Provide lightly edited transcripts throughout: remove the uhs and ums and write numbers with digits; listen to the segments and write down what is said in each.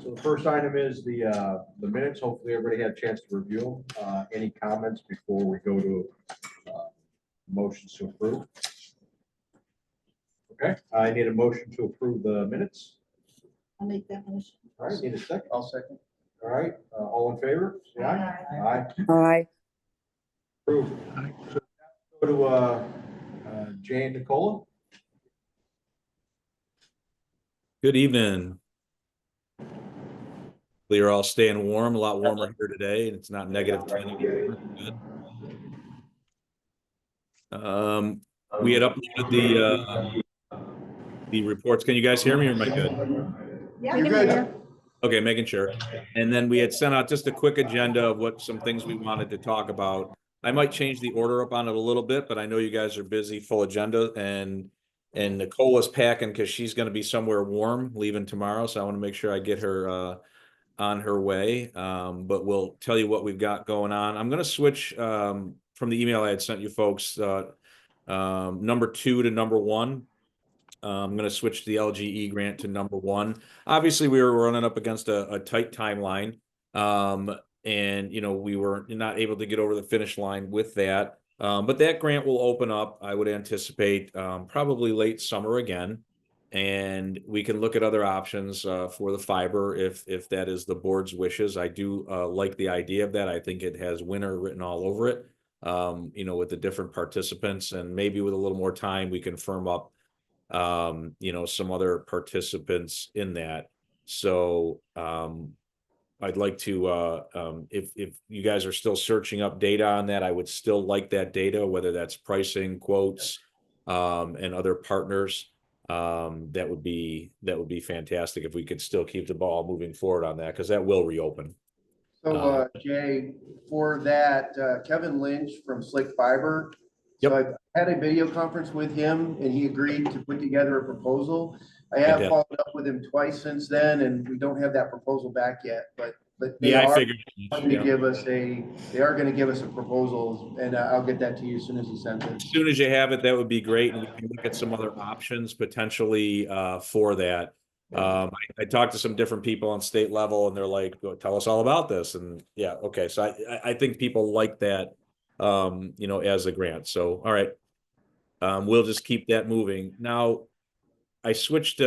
So the first item is the minutes. Hopefully everybody had a chance to review them. Any comments before we go to motions to approve? Okay, I need a motion to approve the minutes. I'll make that motion. All right, need a second? I'll second. All right, all in favor? Say aye. Aye. Aye. Aye. Approved. So go to Jay and Nicola. Good evening. You're all staying warm, a lot warmer here today, and it's not negative 20. Good. We had uploaded the reports. Can you guys hear me or am I good? Yeah, You're good. Okay, making sure. And then we had sent out just a quick agenda of what some things we wanted to talk about. I might change the order up on it a little bit, but I know you guys are busy, full agenda, and Nicola's packing because she's going to be somewhere warm leaving tomorrow. So I want to make sure I get her on her way. But we'll tell you what we've got going on. I'm going to switch from the email I had sent you folks, number 2 to number 1. I'm going to switch the LGE grant to number 1. Obviously, we were running up against a tight timeline. And, you know, we were not able to get over the finish line with that. But that grant will open up, I would anticipate, probably late summer again. And we can look at other options for the fiber if that is the board's wishes. I do like the idea of that. I think it has winner written all over it, you know, with the different participants. And maybe with a little more time, we can firm up, you know, some other participants in that. So I'd like to, if you guys are still searching up data on that, I would still like that data, whether that's pricing, quotes, and other partners. That would be fantastic if we could still keep the ball moving forward on that, because that will reopen. So Jay, for that, Kevin Lynch from Slick Fiber. Yep. So I had a video conference with him and he agreed to put together a proposal. I have did. followed up with him twice since then and we don't have that proposal back yet, but they Yeah, I are figured. going to give us they are going to give us a proposal, and I'll get that to you as soon as he sends it. As soon as you have it, that would be great, and we can look at some other options potentially for that. I talked to some different people on state level, and they're like, "Go tell us all about this." And yeah, okay. So I think people like that, you know, as a grant. So all right, we'll just keep that moving. Now, I switched 2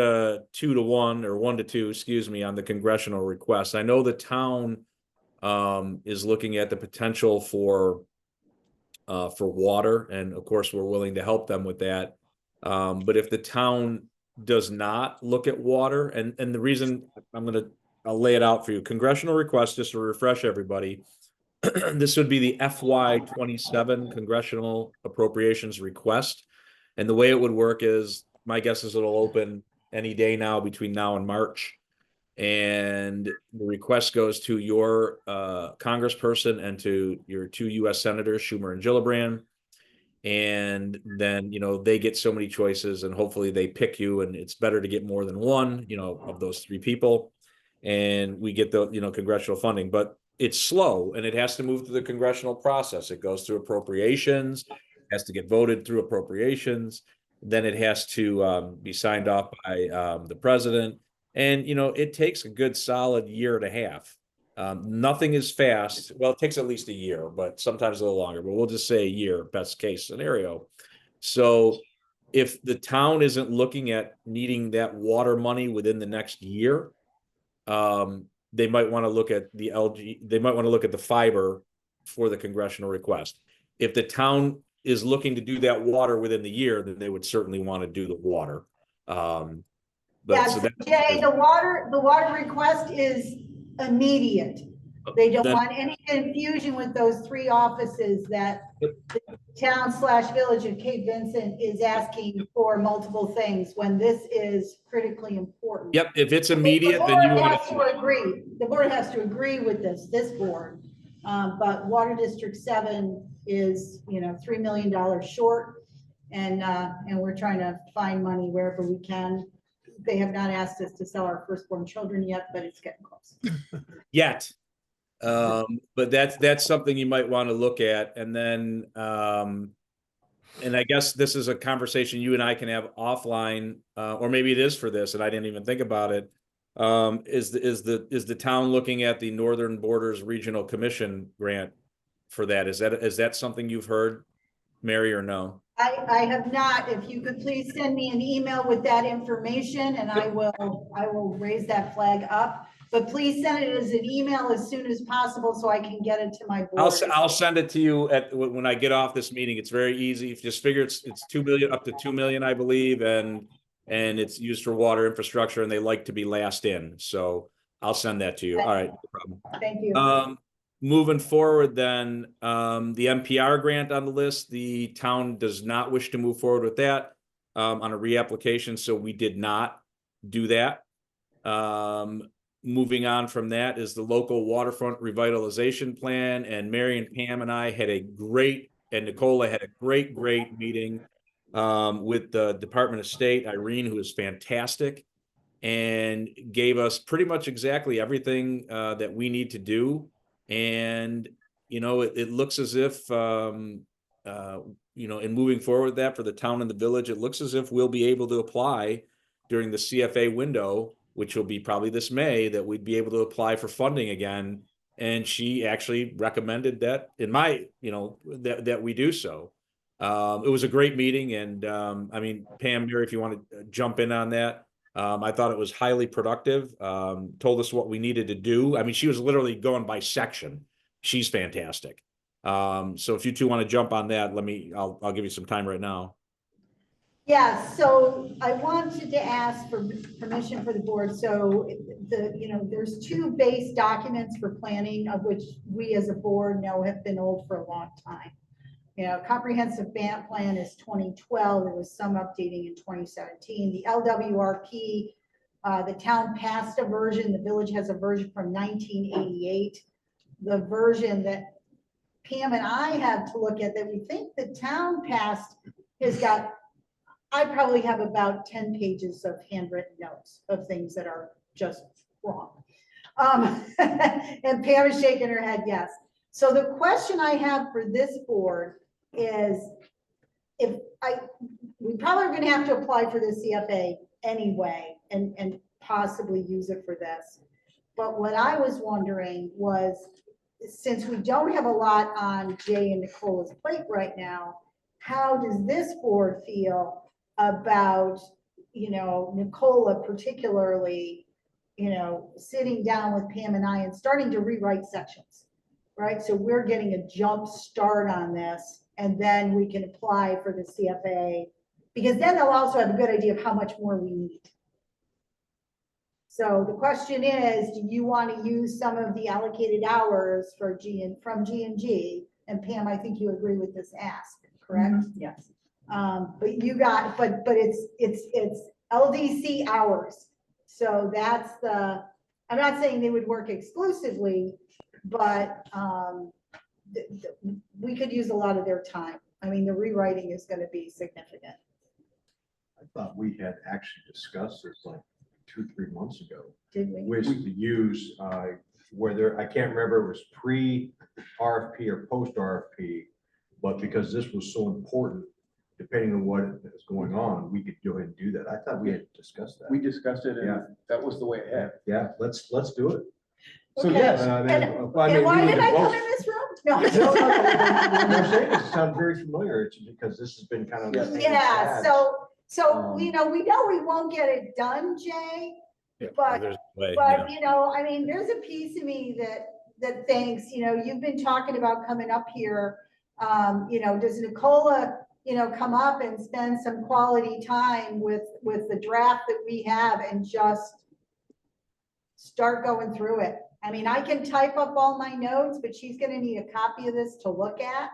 to 1 or 1 to 2, excuse me, on the congressional request. I know the town is looking at the potential for water, and of course we're willing to help them with that. But if the town does not look at water, and the reason I'll lay it out for you. Congressional request, just to refresh everybody. This would be the FY27 congressional appropriations request. And the way it would work is, my guess is it'll open any day now between now and March. And the request goes to your congressperson and to your 2 U.S. senators, Schumer and Gillibrand. And then, you know, they get so many choices and hopefully they pick you, and it's better to get more than one, you know, of those 3 people. And we get the, you know, congressional funding, but it's slow and it has to move through the congressional process. It goes through appropriations, has to get voted through appropriations. Then it has to be signed off by the president. And, you know, it takes a good solid year and a half. Nothing is fast. Well, it takes at least a year, but sometimes a little longer, but we'll just say a year, best case scenario. So if the town isn't looking at needing that water money within the next year, they might want to look at they might want to look at the fiber for the congressional request. If the town is looking to do that water within the year, then they would certainly want to do the water. Yes, so Jay, the water request is immediate. They don't want any confusion with those 3 offices that the town/village of Cape Vincent is asking for multiple things when this is critically important. Yep, if it's immediate, then you have to agree. The board has to agree with this board. But Water District 7 is, you know, $3 million short, and we're trying to find money wherever we can. They have not asked us to sell our firstborn children yet, but it's getting close. Yet. But that's something you might want to look at. And then, and I guess this is a conversation you and I can have offline, or maybe it is for this, and I didn't even think about it. Is the town looking at the Northern Borders Regional Commission grant for that? Is that something you've heard, Mary, or no? I have not. If you could please send me an email with that information and I will raise that flag up. But please send it as an email as soon as possible so I can get it to my board. I'll send it to you when I get off this meeting. It's very easy. Just figure it's 2 million, up to 2 million, I believe, and it's used for water infrastructure, and they like to be last in. So I'll send that to you. All right, no problem. Thank you. Moving forward, then, the NPR grant on the list, the town does not wish to move forward with that on a reapplication, so we did not do that. Moving on from that is the local waterfront revitalization plan, and Mary and Pam and I had a great, and Nicola had a great meeting with the Department of State, Irene, who is fantastic, and gave us pretty much exactly everything that we need to do. And, you know, it looks as if, you know, in moving forward with that for the town and the village, it looks as if we'll be able to apply during the CFA window, which will be probably this May, that we'd be able to apply for funding again. And she actually recommended that that we do so. It was a great meeting. And I mean, Pam, Mary, if you want to jump in on that. I thought it was highly productive, told us what we needed to do. I mean, she was literally going by section. She's fantastic. So if you two want to jump on that, I'll give you some time right now. Yeah, so I wanted to ask for permission for the board. So there's 2 base documents for planning, of which we as a board know have been old for a long time. Comprehensive plan is 2012. There was some updating in 2017. The LWRP, the town passed a version. The village has a version from 1988. The version that Pam and I have to look at that we think the town passed has got, I probably have about 10 pages of handwritten notes of things that are just wrong. And Pam is shaking her head yes. So the question I have for this board is, we probably are going to have to apply for the CFA anyway and possibly use it for this. But what I was wondering was, since we don't have a lot on Jay and Nicola's plate right now, how does this board feel about, Nicola particularly, sitting down with Pam and I and starting to rewrite sections, right? So we're getting a jump start on this, and then we can apply for the CFA, because then they'll also have a good idea of how much more we need. So the question is, do you want to use some of the allocated hours from G&G? And Pam, I think you agree with this ask, correct? Mm-hmm. Yes. But it's LDC hours. So that's I'm not saying they would work exclusively, but we could use a lot of their time. I mean, the rewriting is going to be significant. I thought we had actually discussed this like 2-3 months ago. Did we? Was to use whether, I can't remember, it was pre-RFP or post-RFP, but because this was so important, depending on what is going on, we could go ahead and do that. I thought we had discussed that. We discussed it and that was the way it happened. Yeah, let's do it. So Okay. yes, And why did I come in this room? No. You're saying this sounds very familiar. It's because this has been kind of. the same Yeah, path. so we know we won't get it done, Jay. Yeah, But, there's a way, I mean, there's a piece of me that thinks, you've been talking about coming up here. Does Nicola, come up and spend some quality time with the draft that we have and just start going through it? I mean, I can type up all my notes, but she's going to need a copy of this to look at.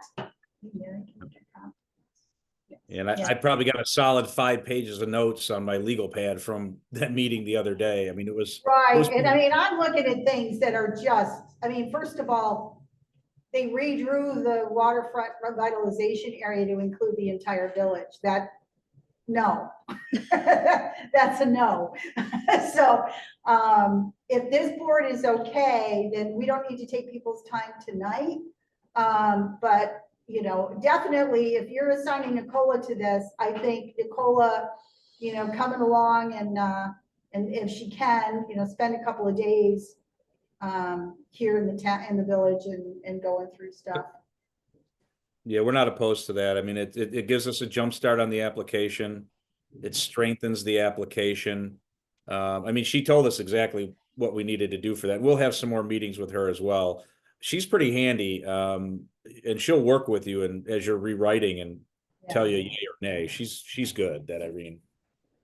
And I probably got a solid 5 pages of notes on my legal pad from that meeting the other day. I mean, it was Right, and I mean, I'm looking at things that are just, first of all, they redrew the waterfront revitalization area to include the entire village. No, that's a no. So if this board is okay, then we don't need to take people's time tonight. But definitely if you're assigning Nicola to this, I think Nicola, coming along And if she can, spend a couple of days here in the town, in the village and going through stuff. Yeah, we're not opposed to that. I mean, it gives us a jump start on the application. It strengthens the application. I mean, she told us exactly what we needed to do for that. We'll have some more meetings with her as well. She's pretty handy, and she'll work with you and as you're rewriting and tell you yay or nay. She's good, that Irene.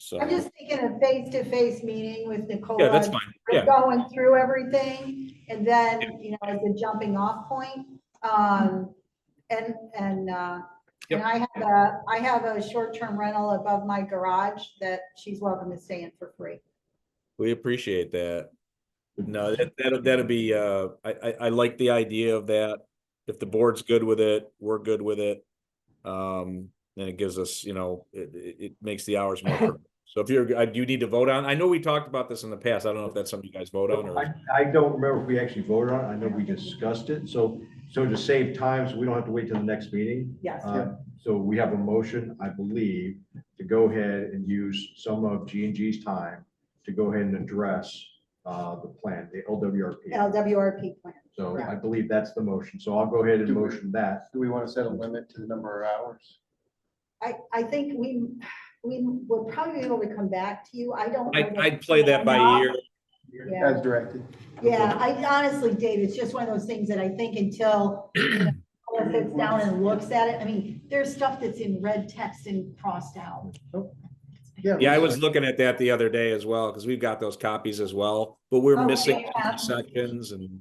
So I'm just thinking a face-to-face meeting with Nicole. yeah, that's fine. Yeah. Going through everything and then, as a jumping off point. And I have a short-term rental above my garage that she's welcome to stay in for free. We appreciate that. No, that'll be, I like the idea of that. If the board's good with it, we're good with it. Then it gives us, it makes the hours more. So if do you need to vote on? I know we talked about this in the past. I don't know if that's something you guys vote on or. I don't remember if we actually voted on it. I know we discussed it. So to save time, so we don't have to wait till the next meeting. Yes. So we have a motion, I believe, to go ahead and use some of G&G's time to go ahead and address the plan, the LWRP. LWRP plan. So Correct. I believe that's the motion. So I'll go ahead and motion that. Do we want to set a limit to the number of hours? I think we will probably be able to come back to you. I don't know. I'd play that by ear. Yeah. As directed. Yeah, I honestly, Dave, it's just one of those things that I think until someone sits down and looks at it, I mean, there's stuff that's in red text and crossed out. Yeah, I was looking at that the other day as well, because we've got those copies as well, but we're missing sections and.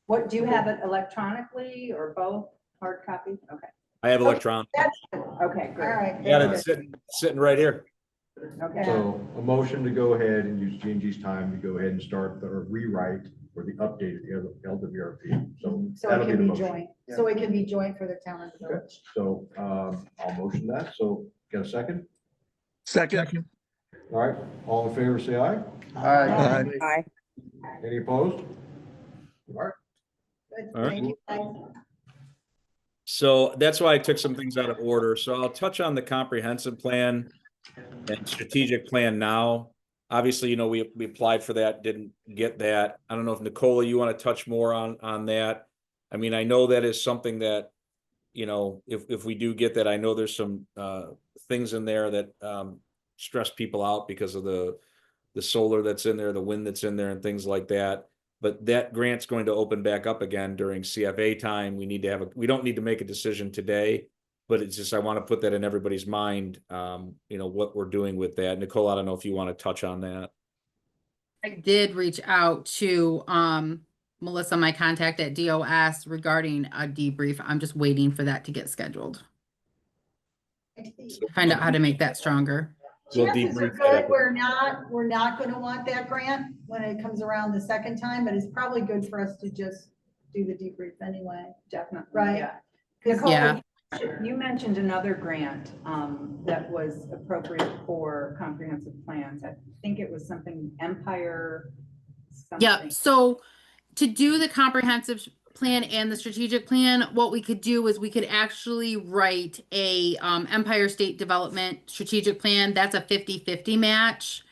What, do you have it electronically or both hard copy? Okay, I have electronic. okay, All great. right. Yeah, it's sitting right here. Okay, So a motion to go ahead and use G&G's time to go ahead and start the rewrite or the update of the LWRP. So So that'll it be can the be motion. joint, so it can be joint for the town and the Okay, village. so I'll motion that. So get a second? Second. All right, all in favor, say aye. Aye. Aye. Any opposed? All right, Good, All right. thank you, guys. So that's why I took some things out of order. So I'll touch on the comprehensive plan and strategic plan now. Obviously, we applied for that, didn't get that. I don't know if Nicola, you want to touch more on that. I mean, I know that is something that, if we do get that, I know there's some things in there that stress people out because of the solar that's in there, the wind that's in there and things like that. But that grant's going to open back up again during CFA time. We don't need to make a decision today, but it's just, I want to put that in everybody's mind, what we're doing with that. Nicole, I don't know if you want to touch on that. I did reach out to Melissa, my contact at DOS, regarding a debrief. I'm just waiting for that to get scheduled. Find out how to make that stronger. We'll Chances are debrief that. good, we're not gonna want that grant when it comes around the second time, but it's probably good for us to just do the debrief anyway, definitely. right? Yeah. 'Cause- Nicole, Yeah. you mentioned another grant that was appropriate for comprehensive plans. I think it was something Empire. Yep. something. So to do the comprehensive plan and the strategic plan, what we could do is we could actually write a Empire State Development strategic plan. That's a 50-50 match.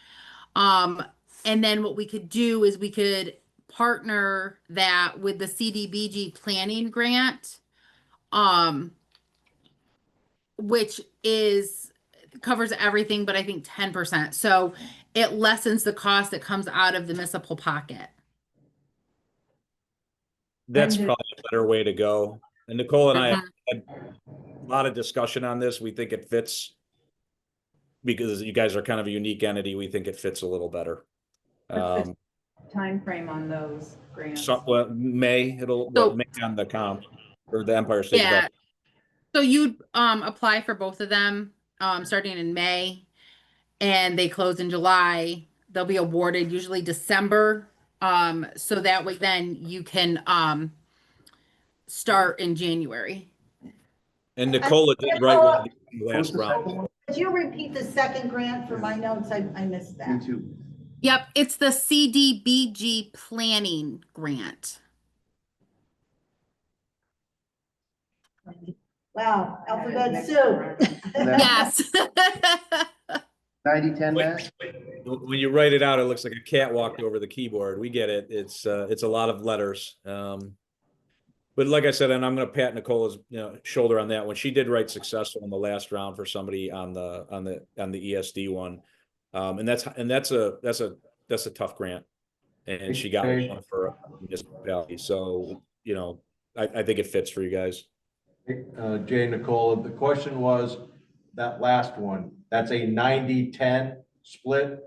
And then what we could do is we could partner that with the CDBG planning grant, which covers everything, but I think 10%. So it lessens the cost that comes out of the municipal pocket. That's And- probably a better way to go. And Nicole and I Mhm. had a lot of discussion on this. We think it fits because you guys are kind of a unique entity. We think it fits a little better. What's the time frame on those grants? May, So- May on the comp or the Empire State. Yeah. Development. So you'd apply for both of them starting in May, and they close in July. They'll be awarded usually December. So that way then you can start in January. And Nicola did write one last What's the round. second one? Could you repeat the second grant for my notes? I missed Me that. too. Yep, it's the CDBG planning grant. Wow, alphabet soup. Yes. 90-10 match? When you write it out, it looks like a cat walked over the keyboard. We get it. It's a lot of letters. But like I said, and I'm going to pat Nicola's shoulder on that one. She did write successful in the last round for somebody on the ESD one, and that's a tough grant, and she got one for a municipality. So I think it fits for you guys. Jay, Nicola, the question was that last one, that's a 90-10 split.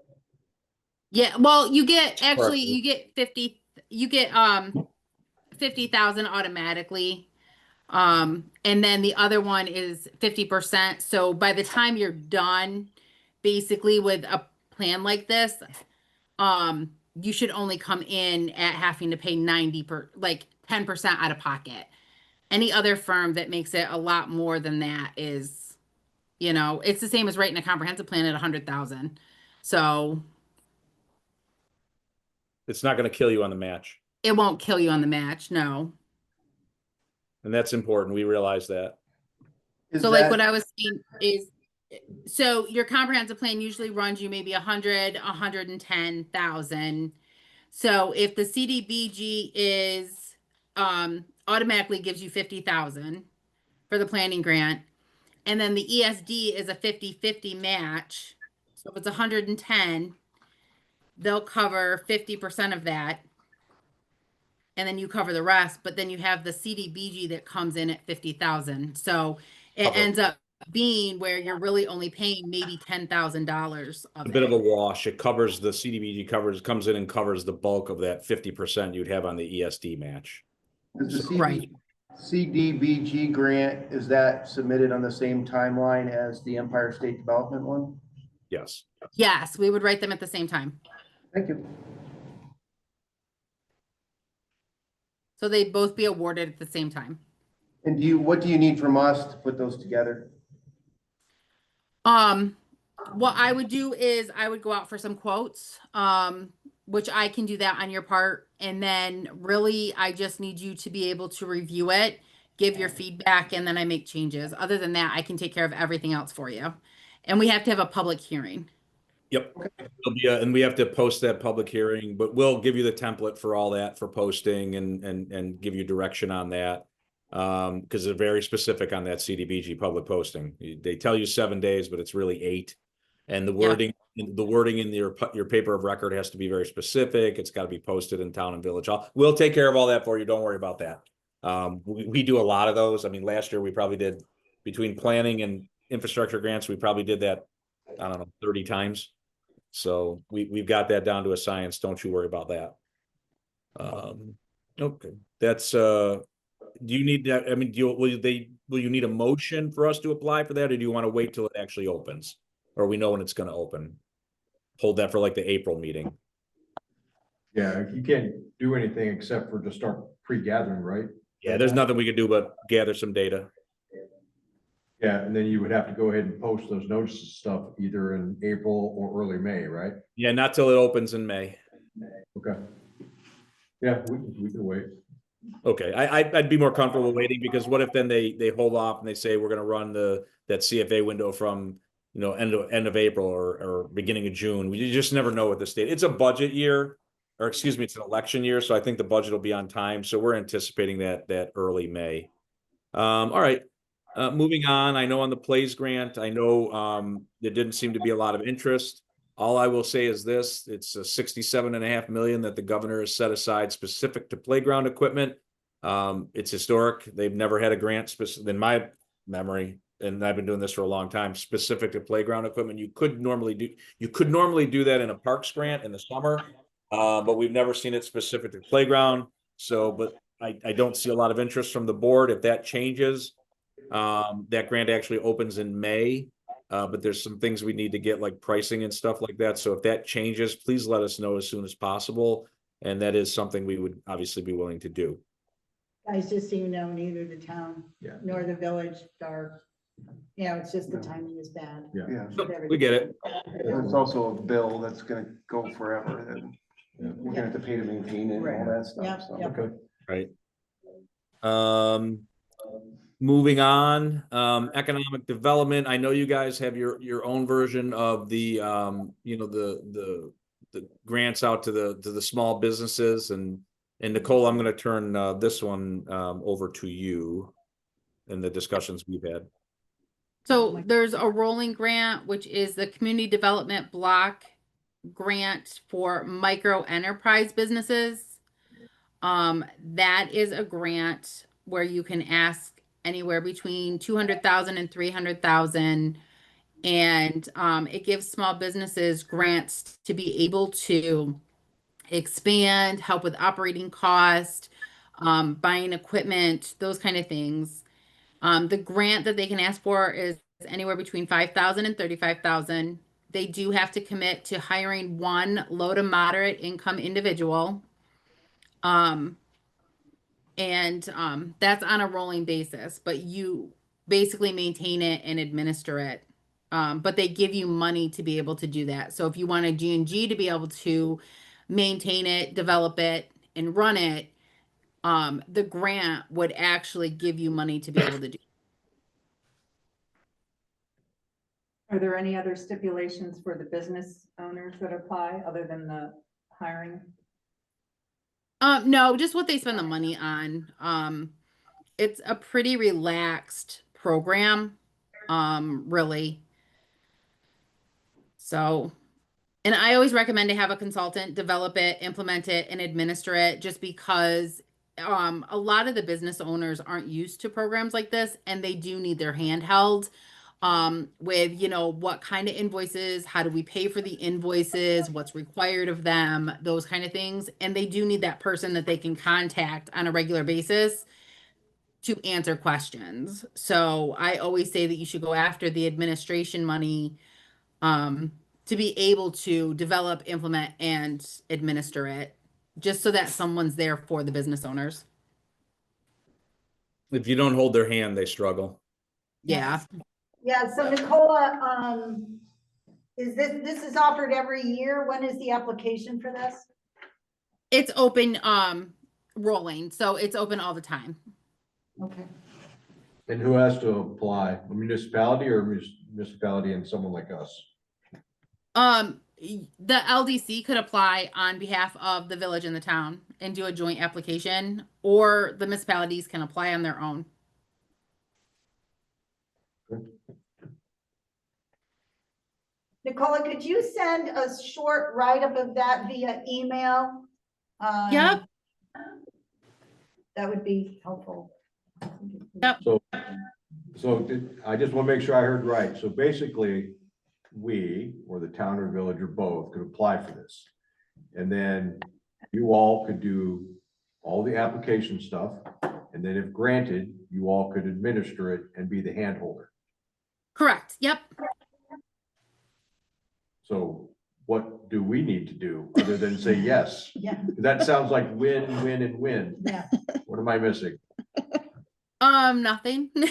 Yeah, well, you get 50,000 automatically. And then the other one is 50%. So by the time you're done, basically with a plan like this, you should only come in at having to pay 10% out of pocket. Any other firm that makes it a lot more than that is, it's the same as writing a comprehensive plan at 100,000. So it's not going to kill you on the match. It won't kill you on the match, no. And that's important. We realize that. So like what I was saying is, so your comprehensive plan usually runs you maybe 110,000. So if the CDBG is automatically gives you 50,000 for the planning grant, and then the ESD is a 50-50 match. So if it's 110, they'll cover 50% of that. And then you cover the rest, but then you have the CDBG that comes in at 50,000. So it ends up being where you're really only paying maybe $10,000 of a bit of a wash. It covers the CDBG comes in and covers the bulk of that 50% you'd have on the ESD match. Right. CDBG grant, is that submitted on the same timeline as the Empire State Development one? Yes. Yes, we would write them at the same time. Thank you. So they'd both be awarded at the same time. And what do you need from us to put those together? What I would do is I would go out for some quotes, which I can do that on your part. And then really, I just need you to be able to review it, give your feedback, and then I make changes. Other than that, I can take care of everything else for you. And we have to have a public hearing. Yep. And we have to post that public hearing, but we'll give you the template for all that for posting and give you direction on that. Because they're very specific on that CDBG public posting. They tell you 7 days, but it's really 8. And the wording in your paper of record has to be very specific. It's got to be posted in town and village hall. We'll take care of all that for you. Don't worry about that. We do a lot of those. I mean, last year we probably did, between planning and infrastructure grants, we probably did that, I don't know, 30 times. So we've got that down to a science. Don't you worry about that. Okay. That's do you need that? I mean, will you need a motion for us to apply for that, or do you want to wait till it actually opens, or we know when it's going to open? Hold that for like the April meeting. Yeah, you can't do anything except for to start pre-gathering, right? Yeah, there's nothing we can do but gather some data. Yeah, and then you would have to go ahead and post those notices and stuff either in April or early May, right? Yeah, not till it opens in May. Okay. Yeah, we can wait. Okay, I'd be more comfortable waiting, because what if then they hold off and they say we're going to run that CFA window from end of April or beginning of June. You just never know with the state. It's a budget year, or excuse me, it's an election year, so I think the budget will be on time. So we're anticipating that early May. All right. Moving on, I know on the Plays grant, I know there didn't seem to be a lot of interest. All I will say is this: it's a $67.5 million that the governor has set aside specific to playground equipment. It's historic. They've never had a grant specific in my memory, and I've been doing this for a long time, specific to playground equipment. You could normally do that in a parks grant in the summer, but we've never seen it specific to playground. So, but I don't see a lot of interest from the board. If that changes, that grant actually opens in May, but there's some things we need to get, like pricing and stuff like that. So if that changes, please let us know as soon as possible. And that is something we would obviously be willing to do. Guys, just so you know, neither the town Yeah. nor the village are, it's just the timing is bad. Yeah. We get it. It's also a bill that's gonna go forever, and Yeah. we're gonna have to pay to maintain it and all that stuff. Yep, So. yep. Okay. Right. Moving on, economic development. I know you guys have your own version of the the grants out to the small businesses, and Nicole, I'm going to turn this one over to you in the discussions we've had. So there's a rolling grant, which is the community development block grant for micro enterprise businesses. That is a grant where you can ask anywhere between 200,000 and 300,000. And it gives small businesses grants to be able to expand, help with operating cost, buying equipment, those kind of things. The grant that they can ask for is anywhere between 5,000 and 35,000. They do have to commit to hiring one low to moderate income individual. That's on a rolling basis, but you basically maintain it and administer it. But they give you money to be able to do that. So if you want a G&G to be able to maintain it, develop it, and run it, the grant would actually give you money to be able to do. Are there any other stipulations for the business owners that apply other than the hiring? No, just what they spend the money on. It's a pretty relaxed program, really. So, and I always recommend to have a consultant develop it, implement it, and administer it, just because a lot of the business owners aren't used to programs like this, and they do need their hand held with, what kind of invoices, how do we pay for the invoices, what's required of them, those kind of things. And they do need that person that they can contact on a regular basis to answer questions. So I always say that you should go after the administration money to be able to develop, implement, and administer it, just so that someone's there for the business owners. If you don't hold their hand, they struggle. Yeah. Yeah, so Nicola, this is offered every year? When is the application for this? It's open, rolling, so it's open all the time. Okay. And who has to apply? A municipality or municipality and someone like us? The LDC could apply on behalf of the village and the town and do a joint application, or the municipalities can apply on their own. Nicola, could you send a short write-up of that via email? Yep. That would be helpful. Yep. I just want to make sure I heard right. So basically, we, or the town or village or both, could apply for this. And then you all could do all the application stuff. And then if granted, you all could administer it and be the hand holder. Correct. Yep. So what do we need to do other than say yes? Yeah. That sounds like win, win, and win. Yeah. What am I missing? Nothing. Why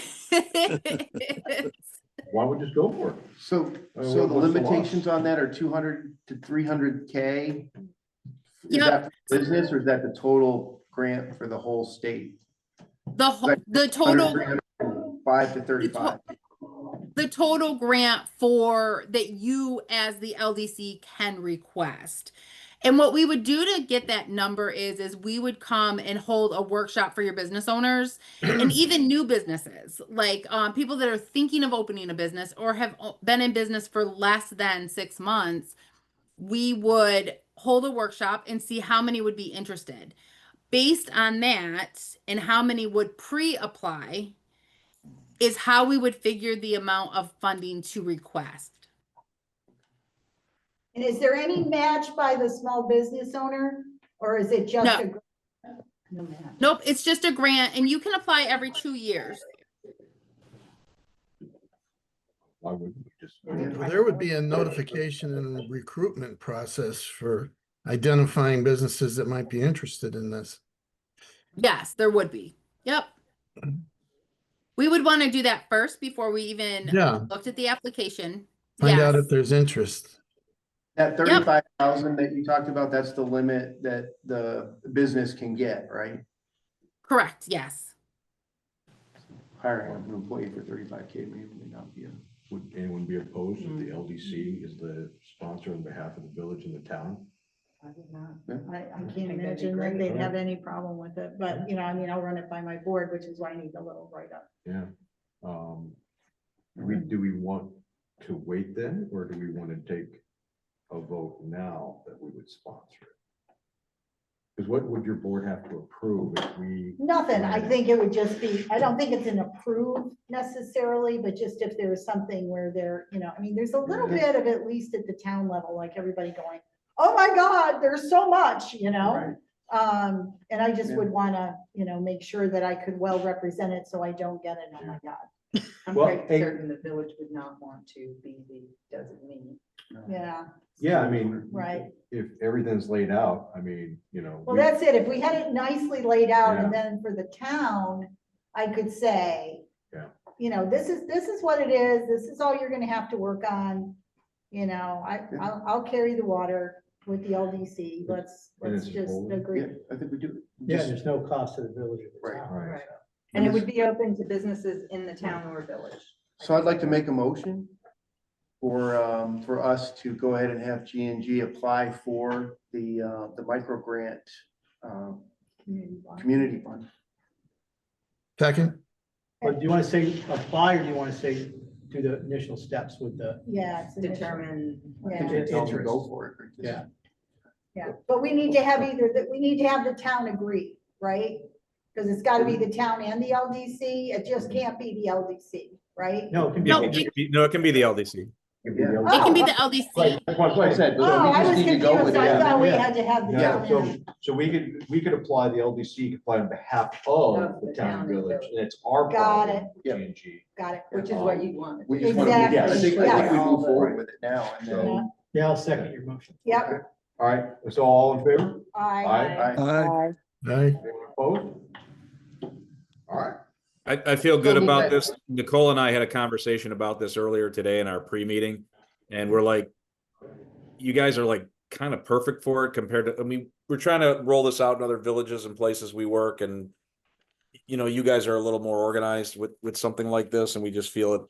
don't we just go for it? So the what's the limitations loss? on that are 200 to 300K? Is Yep. that for business or is that the total grant for the whole state? The total 5 to 35. the total grant for that you as the LDC can request. And what we would do to get that number is we would come and hold a workshop for your business owners and even new businesses, like people that are thinking of opening a business or have been in business for less than 6 months. We would hold a workshop and see how many would be interested. Based on that and how many would pre-apply is how we would figure the amount of funding to request. And is there any match by the small business owner, or is it just No. a? No match. Nope, it's just a grant, and you can apply every 2 years. Why wouldn't we just? Well, there would be a notification and recruitment process for identifying businesses that might be interested in this. Yes, there would be. Yep. We would want to do that first before we even Yeah. looked at the application. Find out Yes. if there's interest. That 35,000 that you talked about, that's the limit that the business can get, right? Correct, yes. hiring an employee for 35K may not be a. Would anyone be opposed if the LDC is the sponsor on behalf of the village and the town? I think can't that'd be imagine that great. they'd have any problem with it, but, you know, I mean, I'll run it by my board, which is why I need the little write-up. Yeah. Do we want to wait then, or do we want to take a vote now that we would sponsor it? Because what would your board have to approve if we? Nothing, I think it would just be, I don't think it's an approve necessarily, but just if there was something where there, you know, I mean, there's a little bit of, at least at the town level, like everybody going, oh my God, there's so much, you know? And I just would wanna, you know, make sure that I could well represent it, so I don't get it, oh my God. I'm Well, quite hey- certain the village would not want to be the designee. Yeah, Yeah, I mean. right. If everything's laid out, I mean, you know. Well, that's it. If we had it nicely laid out, and Yeah. then for the town, I could say, Yeah. you know, this is what it is. This is all you're gonna have to work on. You know, I'll carry the water with the LDC. Let's And it's just full. agree. Yeah, I think we do. Yeah, there's no cost to the village of the Right. town. Right. And it would be open to businesses in the town or village. So I'd like to make a motion for us to go ahead and have G&G apply for the micro grant, community fund. Second, But do you want to say apply, or do you want to say do the initial steps with the? Yeah. it's initial. Determine. Yeah. Tell them to Interest. go for it. right? Yeah. Yeah, but we need to have either, that we need to have the town agree, right? Because it's gotta be the town and the LDC. It just can't be the LDC, right? No, it can be. No, it can be the LDC. Yeah. It can be the LDC. That's what I said. Oh, I was confused. I it. thought we Yeah. had to have the Yeah, town. so, in. so we could apply, the LDC could apply on behalf of the town and village, and it's our Got problem. Yep. G&G. Got it. Which is what you want. We just want to, Exactly. I think we Yeah. move forward with it now and So- then. Yeah, I'll second your motion. Yep, All right, so all in favor? I, Aye. Aye. aye, Anyone opposed? All right. I feel good So we about got- this. Nicole and I had a conversation about this earlier today in our pre-meeting. And we're like, you guys are like kind of perfect for it compared to, I mean, we're trying to roll this out in other villages and places we work. And, you know, you guys are a little more organized with something like this. And we just feel it,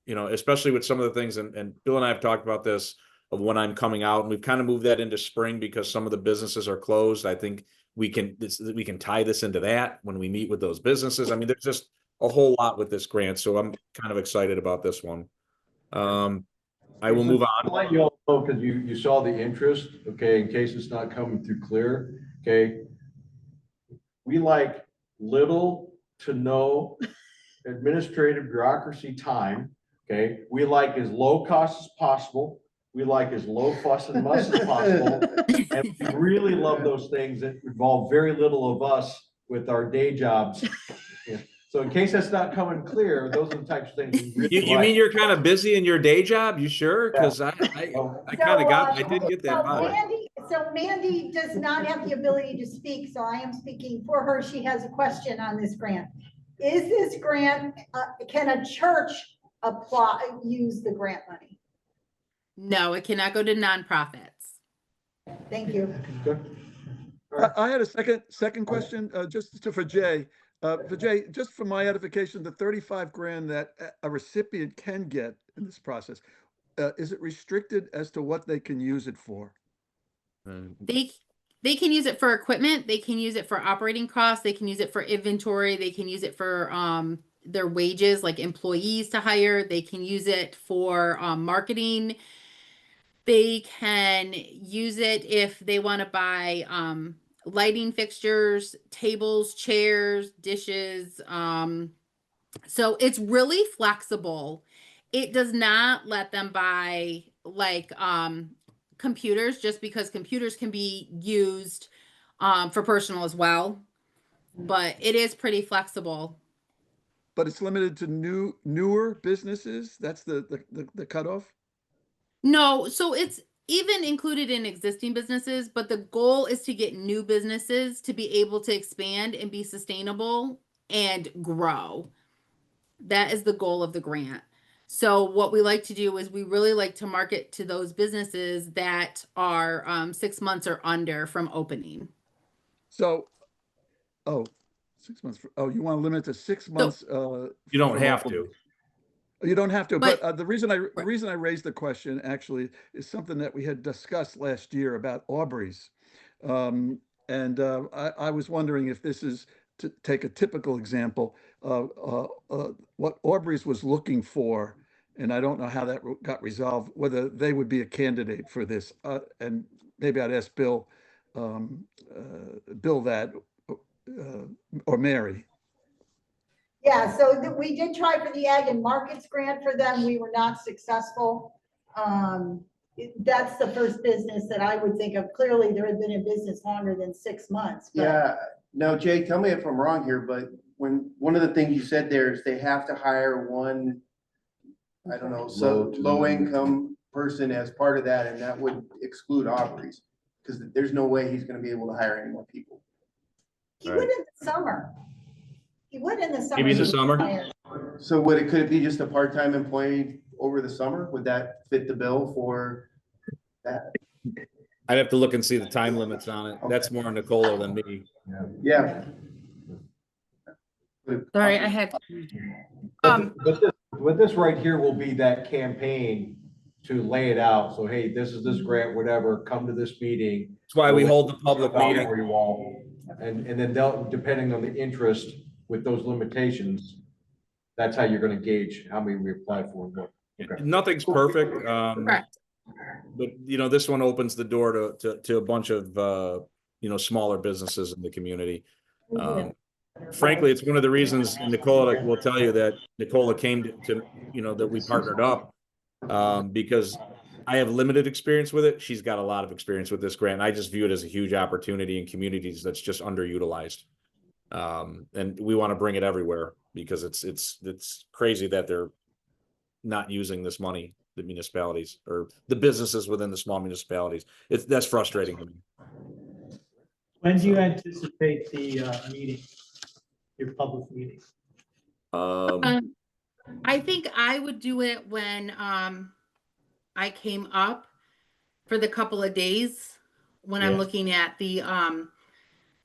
you know, especially with some of the things, and Bill and I have talked about this of when I'm coming out, and we've kind of moved that into spring because some of the businesses are closed. I think we can tie this into that when we meet with those businesses. I mean, there's just a whole lot with this grant. So I'm kind of excited about this one. I will move I'll on. let you all know, because you saw the interest, okay, in case it's not coming through clear, okay? We like little to no administrative bureaucracy time, okay? We like as low cost as possible. We like as low fuss and muss as possible. And we really love those things that involve very little of us with our day jobs. Yeah. So in case that's not coming clear, those are the types of things. we really You mean like. you're kind of busy in your day job? You sure? Because I kind of got, I did get that vibe. So Mandy does not have the ability to speak, so I am speaking for her. She has a question on this grant. Is this grant, can a church use the grant money? No, it cannot go to nonprofits. Thank you. Good. I had a second question, for Jay. For Jay, just for my edification, the 35 grand that a recipient can get in this process, is it restricted as to what they can use it for? They can use it for equipment, they can use it for operating costs, they can use it for inventory, they can use it for their wages, like employees to hire, they can use it for marketing. They can use it if they want to buy lighting fixtures, tables, chairs, dishes. So it's really flexible. It does not let them buy like computers, just because computers can be used for personal as well. But it is pretty flexible. But it's limited to newer businesses? That's the cutoff? No, so it's even included in existing businesses, but the goal is to get new businesses to be able to expand and be sustainable and grow. That is the goal of the grant. So what we like to do is we really like to market to those businesses that are 6 months or under from opening. So, 6 months. Oh, you want to limit it to 6 months? You don't have to. You don't have to, but But- the reason I raised the question actually is something that we had discussed last year about Aubrey's. I was wondering if this is, to take a typical example, what Aubrey's was looking for, and I don't know how that got resolved, whether they would be a candidate for this. And maybe I'd ask Bill that, or Mary. Yeah, so we did try for the Ag and Markets grant for them. We were not successful. That's the first business that I would think of. Clearly, there had been in business longer than 6 months. But Yeah, no, Jay, tell me if I'm wrong here, but one of the things you said there is they have to hire one, I don't know, so low income person as part of that, and that would exclude Aubrey's. Because there's no way he's gonna be able to hire any more people. he would in the summer. He would in the summer. Maybe in the he would summer? hire. So could it be just a part-time employee over the summer? Would that fit the bill for that? I'd have to look and see the time limits on it. That's more Nicola than me. Yeah. Sorry, I had, But this right here will be that campaign to lay it out. So, hey, this is this grant, whatever, come to this meeting. That's why we hold the public About meeting. For you all. And then they'll, depending on the interest with those limitations, that's how you're gonna gauge how many we apply for and what. Okay. Nothing's perfect. correct. But this one opens the door to a bunch of, smaller businesses in the community. Frankly, it's one of the reasons Nicola will tell you that Nicola came to that we partnered up, because I have limited experience with it. She's got a lot of experience with this grant. I just view it as a huge opportunity in communities that's just underutilized. And we want to bring it everywhere because it's crazy that they're not using this money, the municipalities or the businesses within the small municipalities. That's frustrating to me. When do you anticipate the meeting, your public meeting? I think I would do it when I came up for the couple of days when I'm Yeah. looking at the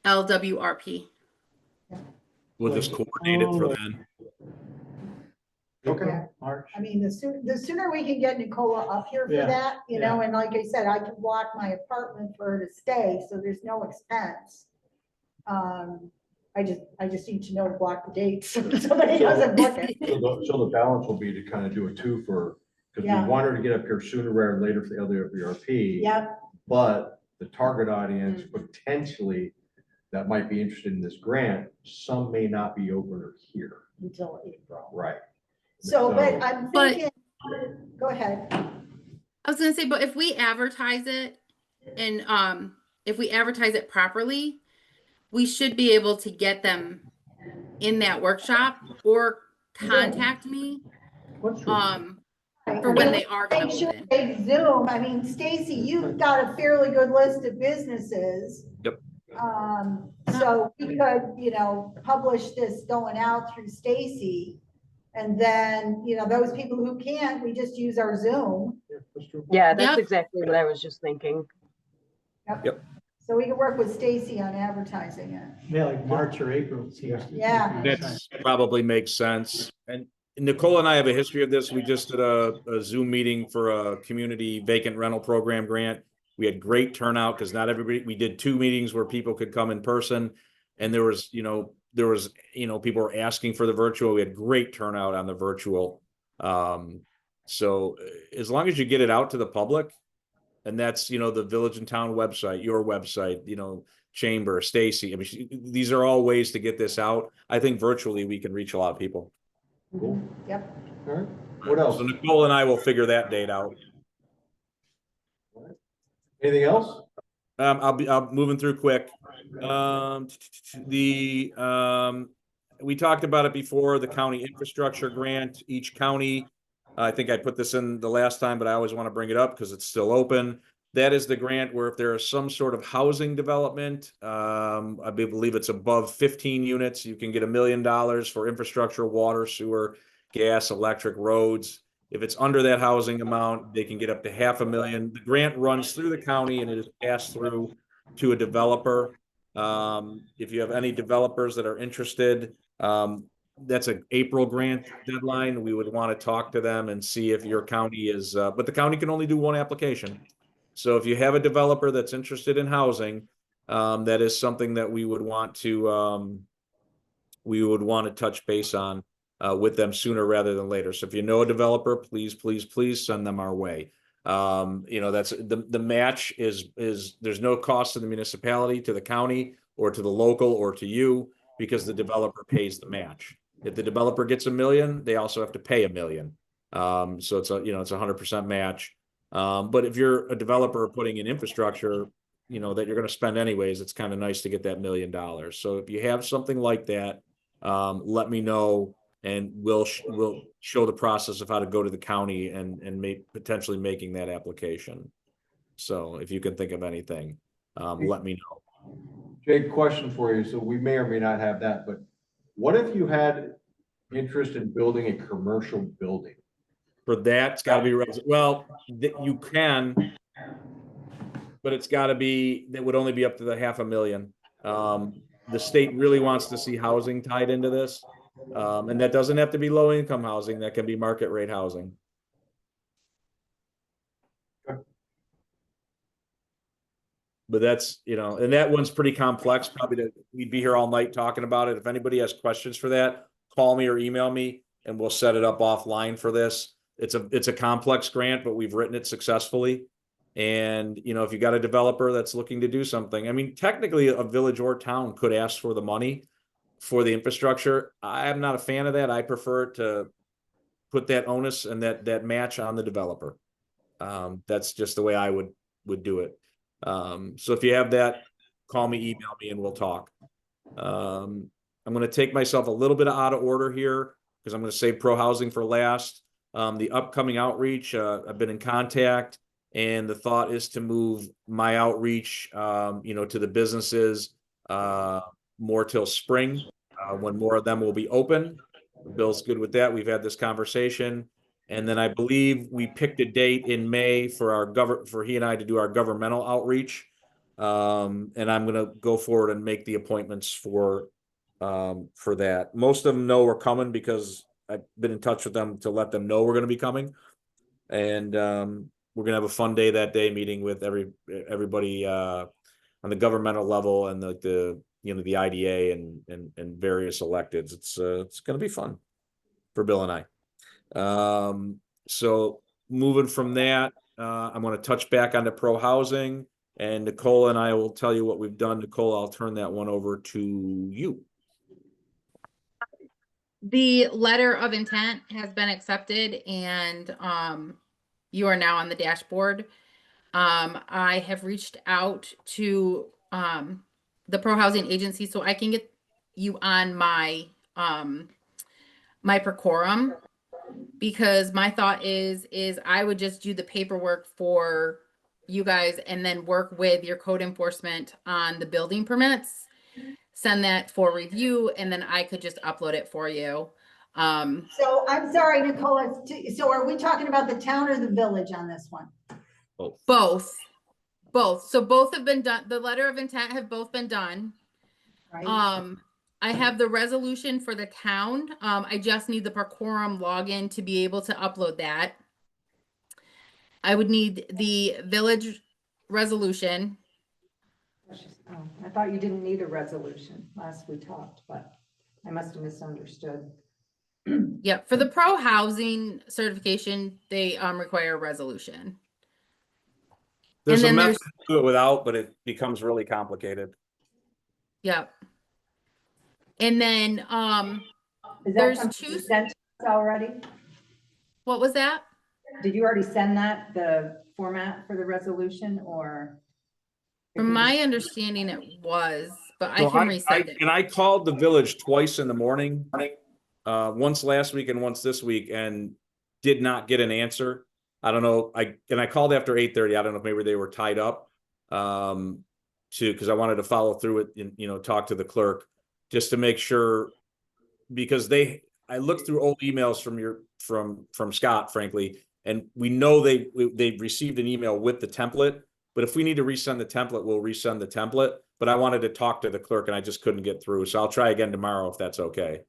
LWRP. We'll just coordinate it for then. Okay. March. I mean, the sooner we can get Nicola up here for Yeah, that, and like I said, I can block my apartment for her to stay, so there's no expense. I just need to know to block the dates, so somebody doesn't book it. So the balance will be to kind of do a two for, because Yeah. we want her to get up here sooner rather than later for the LWRP. Yep, But the target audience potentially that might be interested in this grant, some may not be over here. until April. Right. So, but I'm But- thinking, go ahead. I was gonna say, but if we advertise it and if we advertise it properly, we should be able to get them in that workshop or contact me What's for when they are gonna Make sure open. they Zoom. I mean, Stacy, you've got a fairly good list of businesses. Yep. So we could, publish this going out through Stacy. And then, those people who can't, we just use our Zoom. Yeah, that's Yep. exactly what I was just thinking. Yep. So we can work with Stacy on advertising it. Yeah, like March or April. it seems to Yeah. make That sense. probably makes sense. And Nicole and I have a history of this. We just did a Zoom meeting for a community vacant rental program grant. We had great turnout because not everybody, we did 2 meetings where people could come in person. And there was, people were asking for the virtual. We had great turnout on the virtual. So as long as you get it out to the public, and that's, the Village and Town website, your website, Chamber, Stacy. I mean, these are all ways to get this out. I think virtually we can reach a lot of people. Cool. Yep. All right. What else? So Nicole and I will figure that date out. Anything else? I'm moving through quick. We talked about it before, the county infrastructure grant, each county. I think I put this in the last time, but I always want to bring it up because it's still open. That is the grant where if there is some sort of housing development, I believe it's above 15 units, you can get $1 million for infrastructure, water, sewer, gas, electric, roads. If it's under that housing amount, they can get up to $500,000. The grant runs through the county and it is passed through to a developer. If you have any developers that are interested, that's an April grant deadline. We would want to talk to them and see if your county is, but the county can only do one application. So if you have a developer that's interested in housing, that is something that we would want to touch base on with them sooner rather than later. So if you know a developer, please, please, please send them our way. That's the match is there's no cost to the municipality, to the county, or to the local, or to you, because the developer pays the match. If the developer gets $1 million, they also have to pay $1 million. So it's it's 100% match. But if you're a developer putting in infrastructure, that you're going to spend anyways, it's kind of nice to get that $1 million. So if you have something like that, let me know, and we'll show the process of how to go to the county and potentially making that application. So if you can think of anything, let me know. Jay, question for you. So we may or may not have that, but what if you had interest in building a commercial building? For that, it's got to be you can, but it's got to be, that would only be up to the $500,000. The state really wants to see housing tied into this. And that doesn't have to be low income housing. That can be market rate housing. But that's, and that one's pretty complex. We'd be here all night talking about it. If anybody has questions for that, call me or email me and we'll set it up offline for this. It's a complex grant, but we've written it successfully. And, if you got a developer that's looking to do something, I mean, technically a village or town could ask for the money for the infrastructure. I'm not a fan of that. I prefer to put that onus and that match on the developer. That's just the way I would do it. So if you have that, call me, email me, and we'll talk. I'm going to take myself a little bit out of order here because I'm going to save pro housing for last. The upcoming outreach, I've been in contact, and the thought is to move my outreach, to the businesses, more till spring, when more of them will be open. Bill's good with that. We've had this conversation. And then I believe we picked a date in May for he and I to do our governmental outreach. And I'm going to go forward and make the appointments for that. Most of them know we're coming because I've been in touch with them to let them know we're going to be coming. And we're going to have a fun day that day, meeting with everybody on the governmental level and the IDA and various electeds. It's going to be fun for Bill and I. So moving from that, I'm going to touch back onto pro housing, and Nicole and I will tell you what we've done. Nicole, I'll turn that one over to you. The letter of intent has been accepted, and you are now on the dashboard. I have reached out to the pro housing agency so I can get you on my my Procorum, because my thought is I would just do the paperwork for you guys and then work with your code enforcement on the building permits, send that for review, and then I could just upload it for you. So I'm sorry, Nicola, so are we talking about the town or the village on this one? Both. So both have been done. The letter of intent have both been done. Right. I have the resolution for the town. I just need the Procorum login to be able to upload that. I would need the village resolution. Oh, I thought you didn't need a resolution last we talked, but I must have misunderstood. Yep, for the pro housing certification, they require a resolution. There's a method to do it without, but it becomes really complicated. Yep. And then Is that there's something two you sent us already? What was that? Did you already send that, the format for the resolution, or? From my understanding, it was, but So I can resend it. And I called the village twice in the morning, once last week and once this week, and did not get an answer. I don't know. I called after 8:30. I don't know if maybe they were tied up, because I wanted to follow through it and, talk to the clerk just to make sure, because I looked through old emails from Scott, frankly, and we know they received an email with the template, but if we need to resend the template, we'll resend the template. But I wanted to talk to the clerk and I just couldn't get through. So I'll try again tomorrow if that's okay.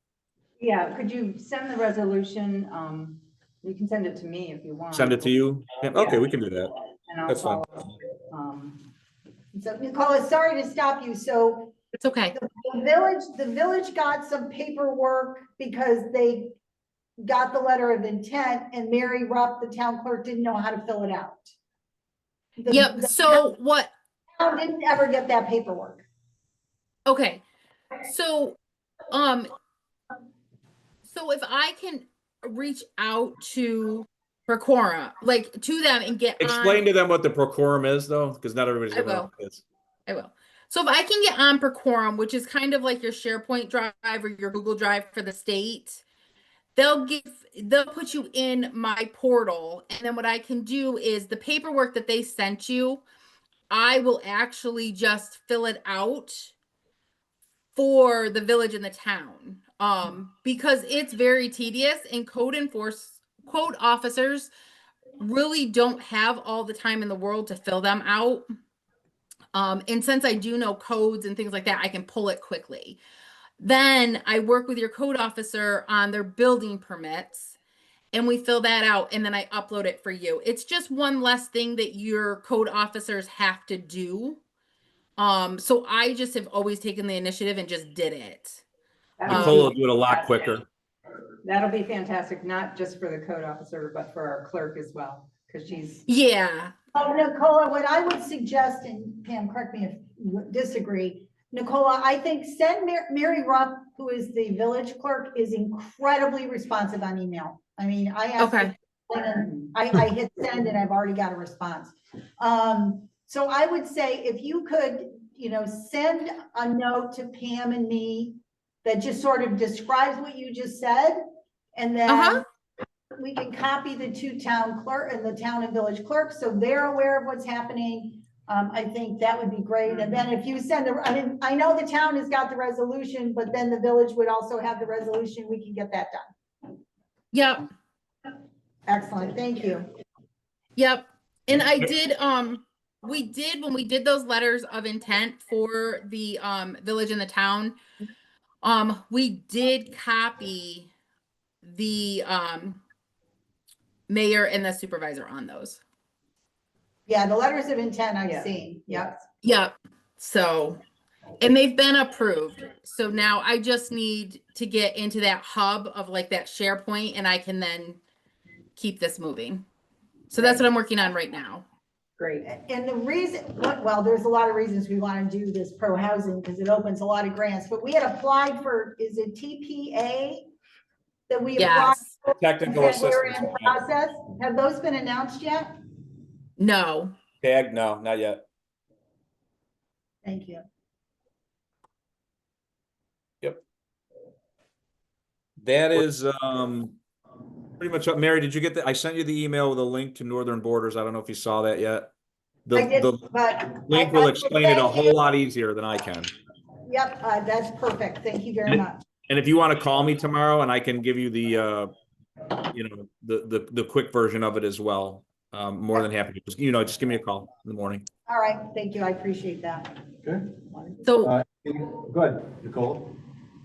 Yeah, could you send the resolution? You can send it to me if you want. Send it to you? Yeah, okay, we can do that. And I'll That's fine. follow up. So Nicola, sorry to stop you. So It's okay. the village got some paperwork because they got the letter of intent and Mary Rupp, the town clerk, didn't know how to fill it out. Yep. The So what? town didn't ever get that paperwork. Okay. So, so if I can reach out to Procura, like to them and get Explain to them what the procorum is though, because not everybody's I gonna know will. what it is. I will. So if I can get on Procorum, which is kind of like your SharePoint drive or your Google Drive for the state, they'll put you in my portal. And then what I can do is the paperwork that they sent you, I will actually just fill it out for the village and the town. Because it's very tedious and code officers really don't have all the time in the world to fill them out. And since I do know codes and things like that, I can pull it quickly. Then I work with your code officer on their building permits and we fill that out and then I upload it for you. It's just one less thing that your code officers have to do. So I just have always taken the initiative and just did it. Nicole will do it a lot quicker. That'll be fantastic, not just for the code officer, but for our clerk as well, because she's. Yeah. Oh, Nicola, what I would suggest, and Pam, correct me if you disagree, Nicola, I think send Mary Rupp, who is the village clerk, is incredibly responsive on email. I mean, I asked, Okay. and I hit send and I've already got a response. So I would say if you could, send a note to Pam and me that just sort of describes what you just said, and then we can copy the two town clerk and the town and village clerks so they're aware of what's happening. I think that would be great. And then if you send I know the town has got the resolution, but then the village would also have the resolution. We can get that done. Yep. Excellent. Thank you. Yep. And I did, we did, when we did those letters of intent for the village and the town, we did copy the mayor and the supervisor on those. Yeah, the letters of intent I've seen. Yep. Yep. So, and they've been approved. So now I just need to get into that hub of like that SharePoint and I can then keep this moving. So that's what I'm working on right now. Great. And the reason, well, there's a lot of reasons we want to do this pro housing because it opens a lot of grants, but we had applied for, is it TPA that we applied Yes. for? Technical That we're in assistance. process? Have those been announced yet? No. Tag? No, not yet. Thank you. Yep. That is pretty much up. Mary, did you get that? I sent you the email with a link to Northern Borders. I don't know if you saw that yet. I did, The but link will explain it a whole lot easier than I can. Yep, that's perfect. Thank you very much. And if you want to call me tomorrow and I can give you the the quick version of it as well. More than happy to just give me a call in the morning. All right, thank you. I appreciate that. Okay. So Go ahead, Nicole.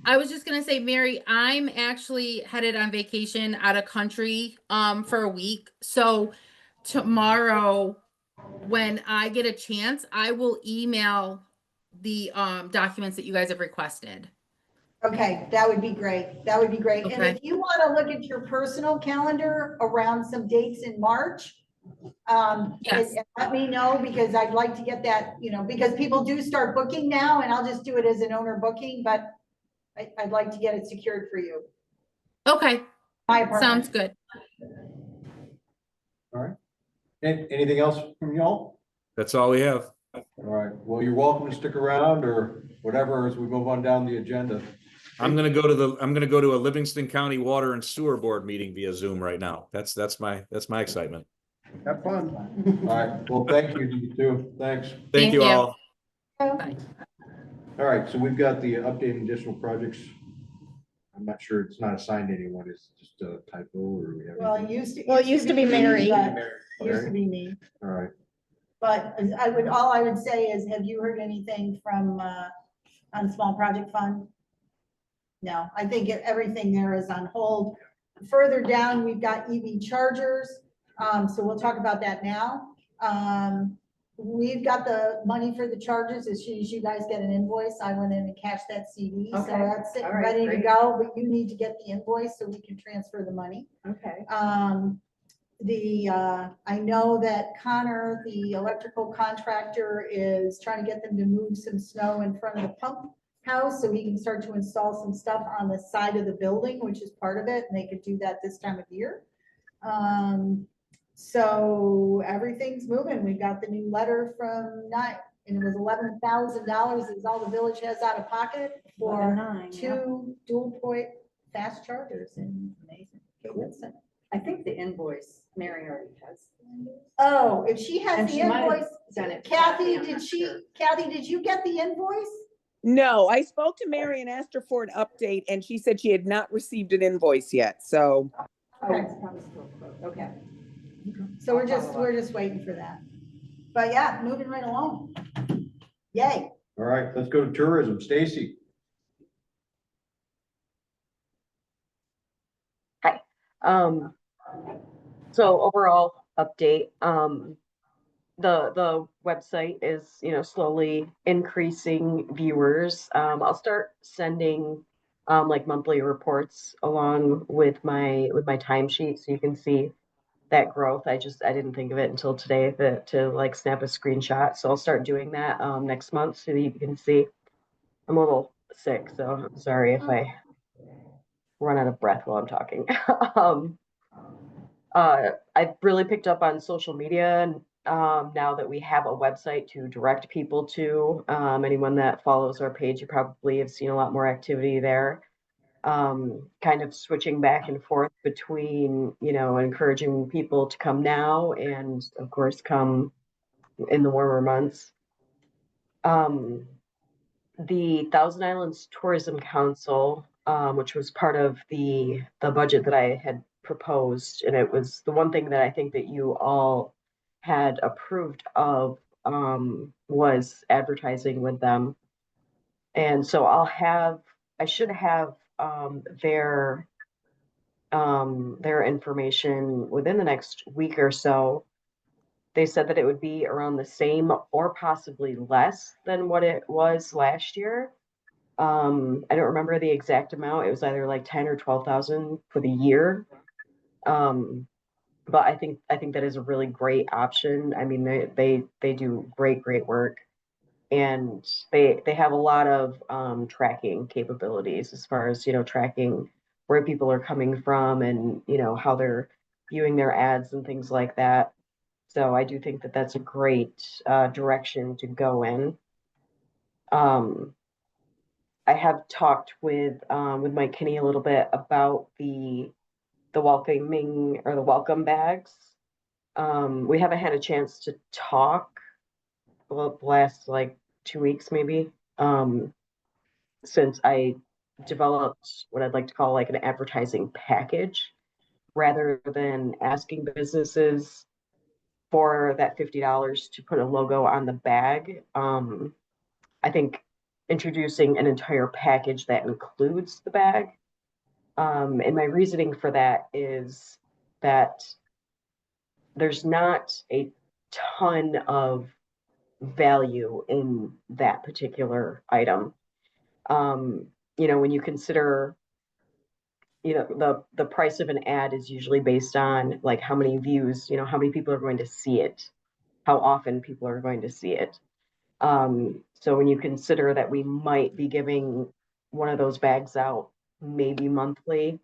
I was just gonna say, Mary, I'm actually headed on vacation out of country for a week. So tomorrow, when I get a chance, I will email the documents that you guys have requested. Okay, that would be great. That would be great. And Okay. if you want to look at your personal calendar around some dates in March, Yes. and let me know because I'd like to get that, because people do start booking now and I'll just do it as an owner booking, but I'd like to get it secured for you. Okay. My apartment. Sounds good. All right. And anything else from y'all? That's all we have. All right. Well, you're welcome to stick around or whatever as we move on down the agenda. I'm gonna go to a Livingston County Water and Sewer Board meeting via Zoom right now. That's my excitement. Have fun. All right. Well, thank you, you too. Thanks. Thank you you. all. Bye. All right. So we've got the updating additional projects. I'm not sure, it's not assigned to anyone. It's just a typo or we have. Well, anything? it used to be Mary. Mary. Used to be me. All right. But all I would say is, have you heard anything from, on small project fund? No, I think everything there is on hold. Further down, we've got EV chargers. So we'll talk about that now. We've got the money for the chargers. As soon as you guys get an invoice, I went in and cashed that CD. So Okay. that's sitting All right, ready to great. go, but you need to get the invoice so we can transfer the money. Okay. I know that Connor, the electrical contractor, is trying to get them to move some snow in front of the pump house so we can start to install some stuff on the side of the building, which is part of it, and they could do that this time of year. So everything's moving. We got the new letter from NICE, and it was $11,000 is all the village has out of pocket for 11,900, yeah. 2 dual point fast chargers. And Amazing. okay, Vincent. I think the invoice, Mary already has. Oh, if she has And the she might have invoice, done it. Kathy, I'm did not she, sure. Kathy, did you get the invoice? No, I spoke to Mary and asked her for an update, and she said she had not received an invoice yet. So Oh, it's probably still closed. Okay. So we're just waiting for that. But yeah, moving right along. Yay. All right, let's go to tourism. Stacy. Hi. So overall update, the website is, slowly increasing viewers. I'll start sending like monthly reports along with my timesheet so you can see that growth. I didn't think of it until today to like snap a screenshot. So I'll start doing that next month so that you can see. I'm a little sick, so I'm sorry if I run out of breath while I'm talking. I've really picked up on social media and now that we have a website to direct people to. Anyone that follows our page, you probably have seen a lot more activity there. Kind of switching back and forth between, encouraging people to come now and of course come in the warmer months. The Thousand Islands Tourism Council, which was part of the budget that I had proposed, and it was the one thing that I think that you all had approved of, was advertising with them. And so I should have their information within the next week or so. They said that it would be around the same or possibly less than what it was last year. I don't remember the exact amount. It was either like 10 or 12,000 for the year. But I think that is a really great option. I mean, they do great work, and they have a lot of tracking capabilities as far as, tracking where people are coming from and, how they're viewing their ads and things like that. So I do think that that's a great direction to go in. I have talked with Mike Kinney a little bit about the welcoming or the welcome bags. We haven't had a chance to talk the last like 2 weeks maybe, since I developed what I'd like to call like an advertising package rather than asking businesses for that $50 to put a logo on the bag. I think introducing an entire package that includes the bag. And my reasoning for that is that there's not a ton of value in that particular item. When you consider, the price of an ad is usually based on like how many views, how many people are going to see it, how often people are going to see it. So when you consider that we might be giving one of those bags out maybe monthly,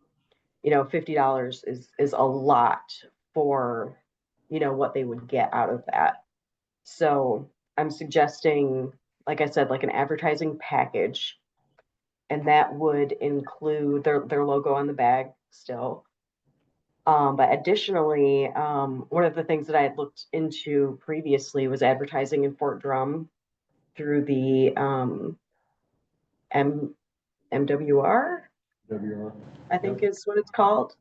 $50 is a lot for, what they would get out of that. So I'm suggesting, like I said, like an advertising package, and that would include their logo on the bag still. But additionally, one of the things that I had looked into previously was advertising in Fort Drum through the MWR, I think is what it's called.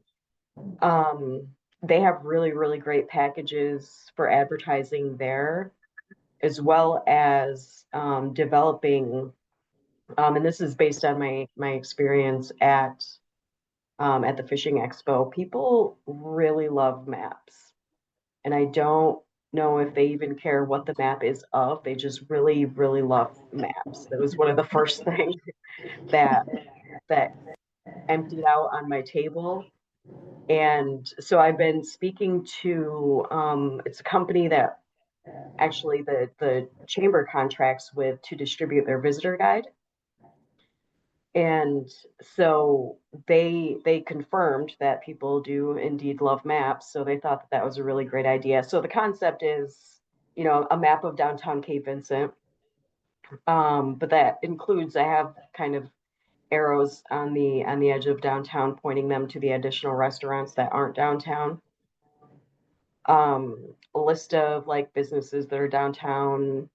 They have really great packages for advertising there. as well as developing, and this is based on my experience at the fishing expo. People really love maps, and I don't know if they even care what the map is of. They just really, really love maps. That was one of the first things that emptied out on my table. And so I've been speaking to it's a company that actually the chamber contracts with to distribute their visitor guide. And so they confirmed that people do indeed love maps. So they thought that that was a really great idea. So the concept is, you know, a map of downtown Cape Vincent. But that includes, I have kind of arrows on the edge of downtown pointing them to the additional restaurants that aren't downtown. A list of like businesses that are downtown,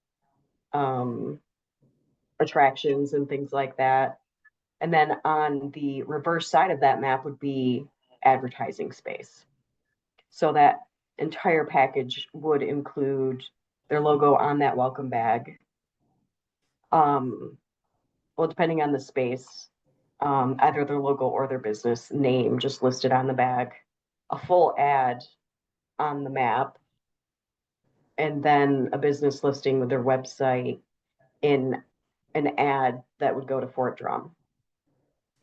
attractions and things like that. And then on the reverse side of that map would be advertising space. So that entire package would include their logo on that welcome bag. Well, depending on the space, either their logo or their business name just listed on the bag, a full ad on the map, and then a business listing with their website in an ad that would go to Fort Drum.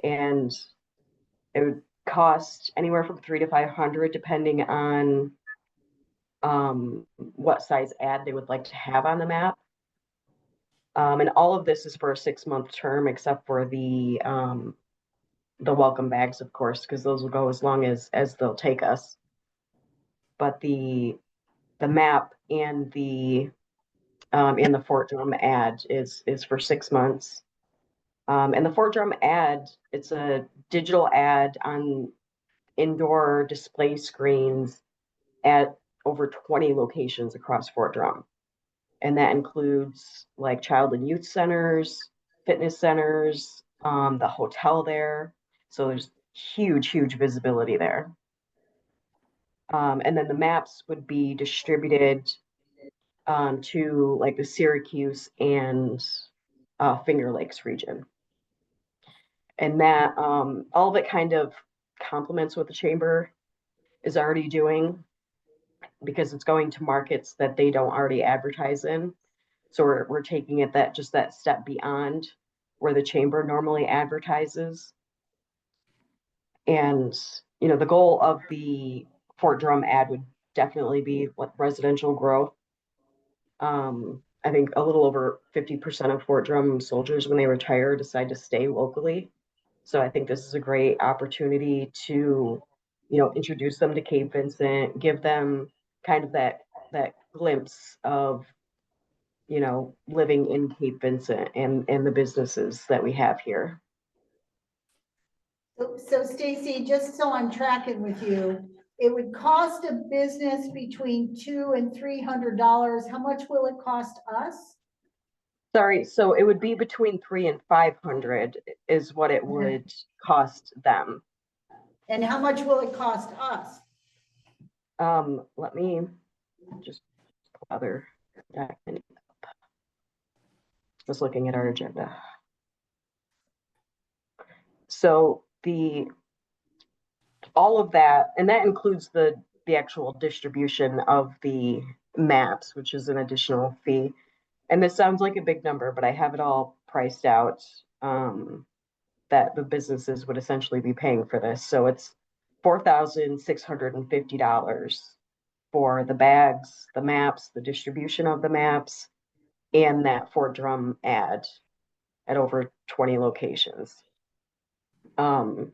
And it would cost anywhere from $300 to $500, depending on what size ad they would like to have on the map. And all of this is for a 6-month term, except for the welcome bags, of course, because those will go as long as they'll take us. But the map and the Fort Drum ad is for 6 months. And the Fort Drum ad, it's a digital ad on indoor display screens at over 20 locations across Fort Drum. And that includes like child and youth centers, fitness centers, the hotel there. So there's huge, huge visibility there. And then the maps would be distributed to like the Syracuse and Finger Lakes region. And that all of it kind of complements what the chamber is already doing, because it's going to markets that they don't already advertise in. So we're taking it that step beyond where the chamber normally advertises. And, you know, the goal of the Fort Drum ad would definitely be what residential growth. I think a little over 50% of Fort Drum soldiers, when they retire, decide to stay locally. So I think this is a great opportunity to, you know, introduce them to Cape Vincent, give them kind of that glimpse of, you know, living in Cape Vincent and the businesses that we have here. So Stacy, just so I'm tracking with you, it would cost a business between $200 and $300. How much will it cost us? Sorry, so it would be between $300 and $500 is what it would cost them. And how much will it cost us? Let me just pull other document. Just looking at our agenda. So all of that, and that includes the actual distribution of the maps, which is an additional fee. And this sounds like a big number, but I have it all priced out, that the businesses would essentially be paying for this. So it's $4,650 for the bags, the maps, the distribution of the maps, and that Fort Drum ad at over 20 locations. And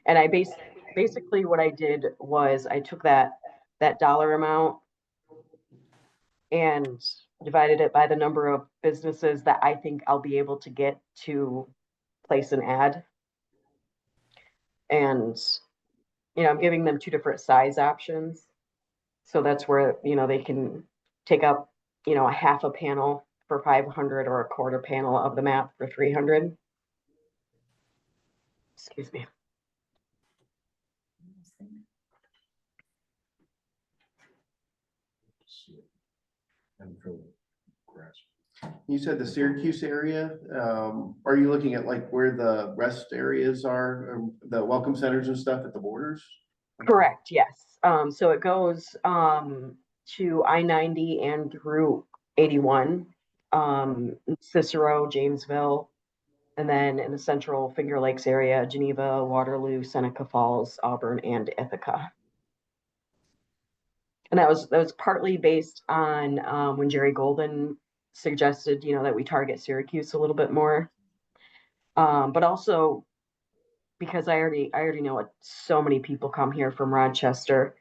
I basically what I did was I took that dollar amount and divided it by the number of businesses that I think I'll be able to get to place an ad. And, you know, I'm giving them 2 different size options. So that's where, you know, they can take up, you know, a half a panel for 500 or a quarter panel of the map for 300. Excuse me. And for You said the Syracuse area, are you looking at like where the rest areas are, the welcome centers and stuff at the borders? Correct, yes. So it goes to I-90 and Route 81, Cicero, Jamesville, and then in the central Finger Lakes area, Geneva, Waterloo, Seneca Falls, Auburn, and Ithaca. And that was partly based on when Jerry Golden suggested, that we target Syracuse a little bit more. But also because I already know what so many people come here from Rochester,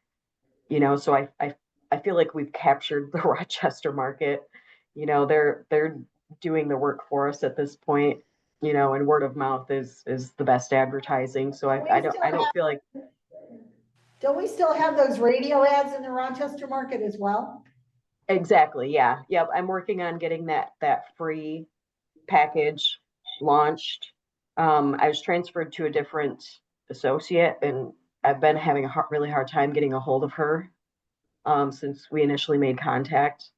so I feel like we've captured the Rochester market. They're doing the work for us at this point, and word of mouth is the best advertising. So I don't feel like. Don't we still have those radio ads in the Rochester market as well? Exactly, yeah. Yep, I'm working on getting that free package launched. I was transferred to a different associate, and I've been having a really hard time getting a hold of her since we initially made contact.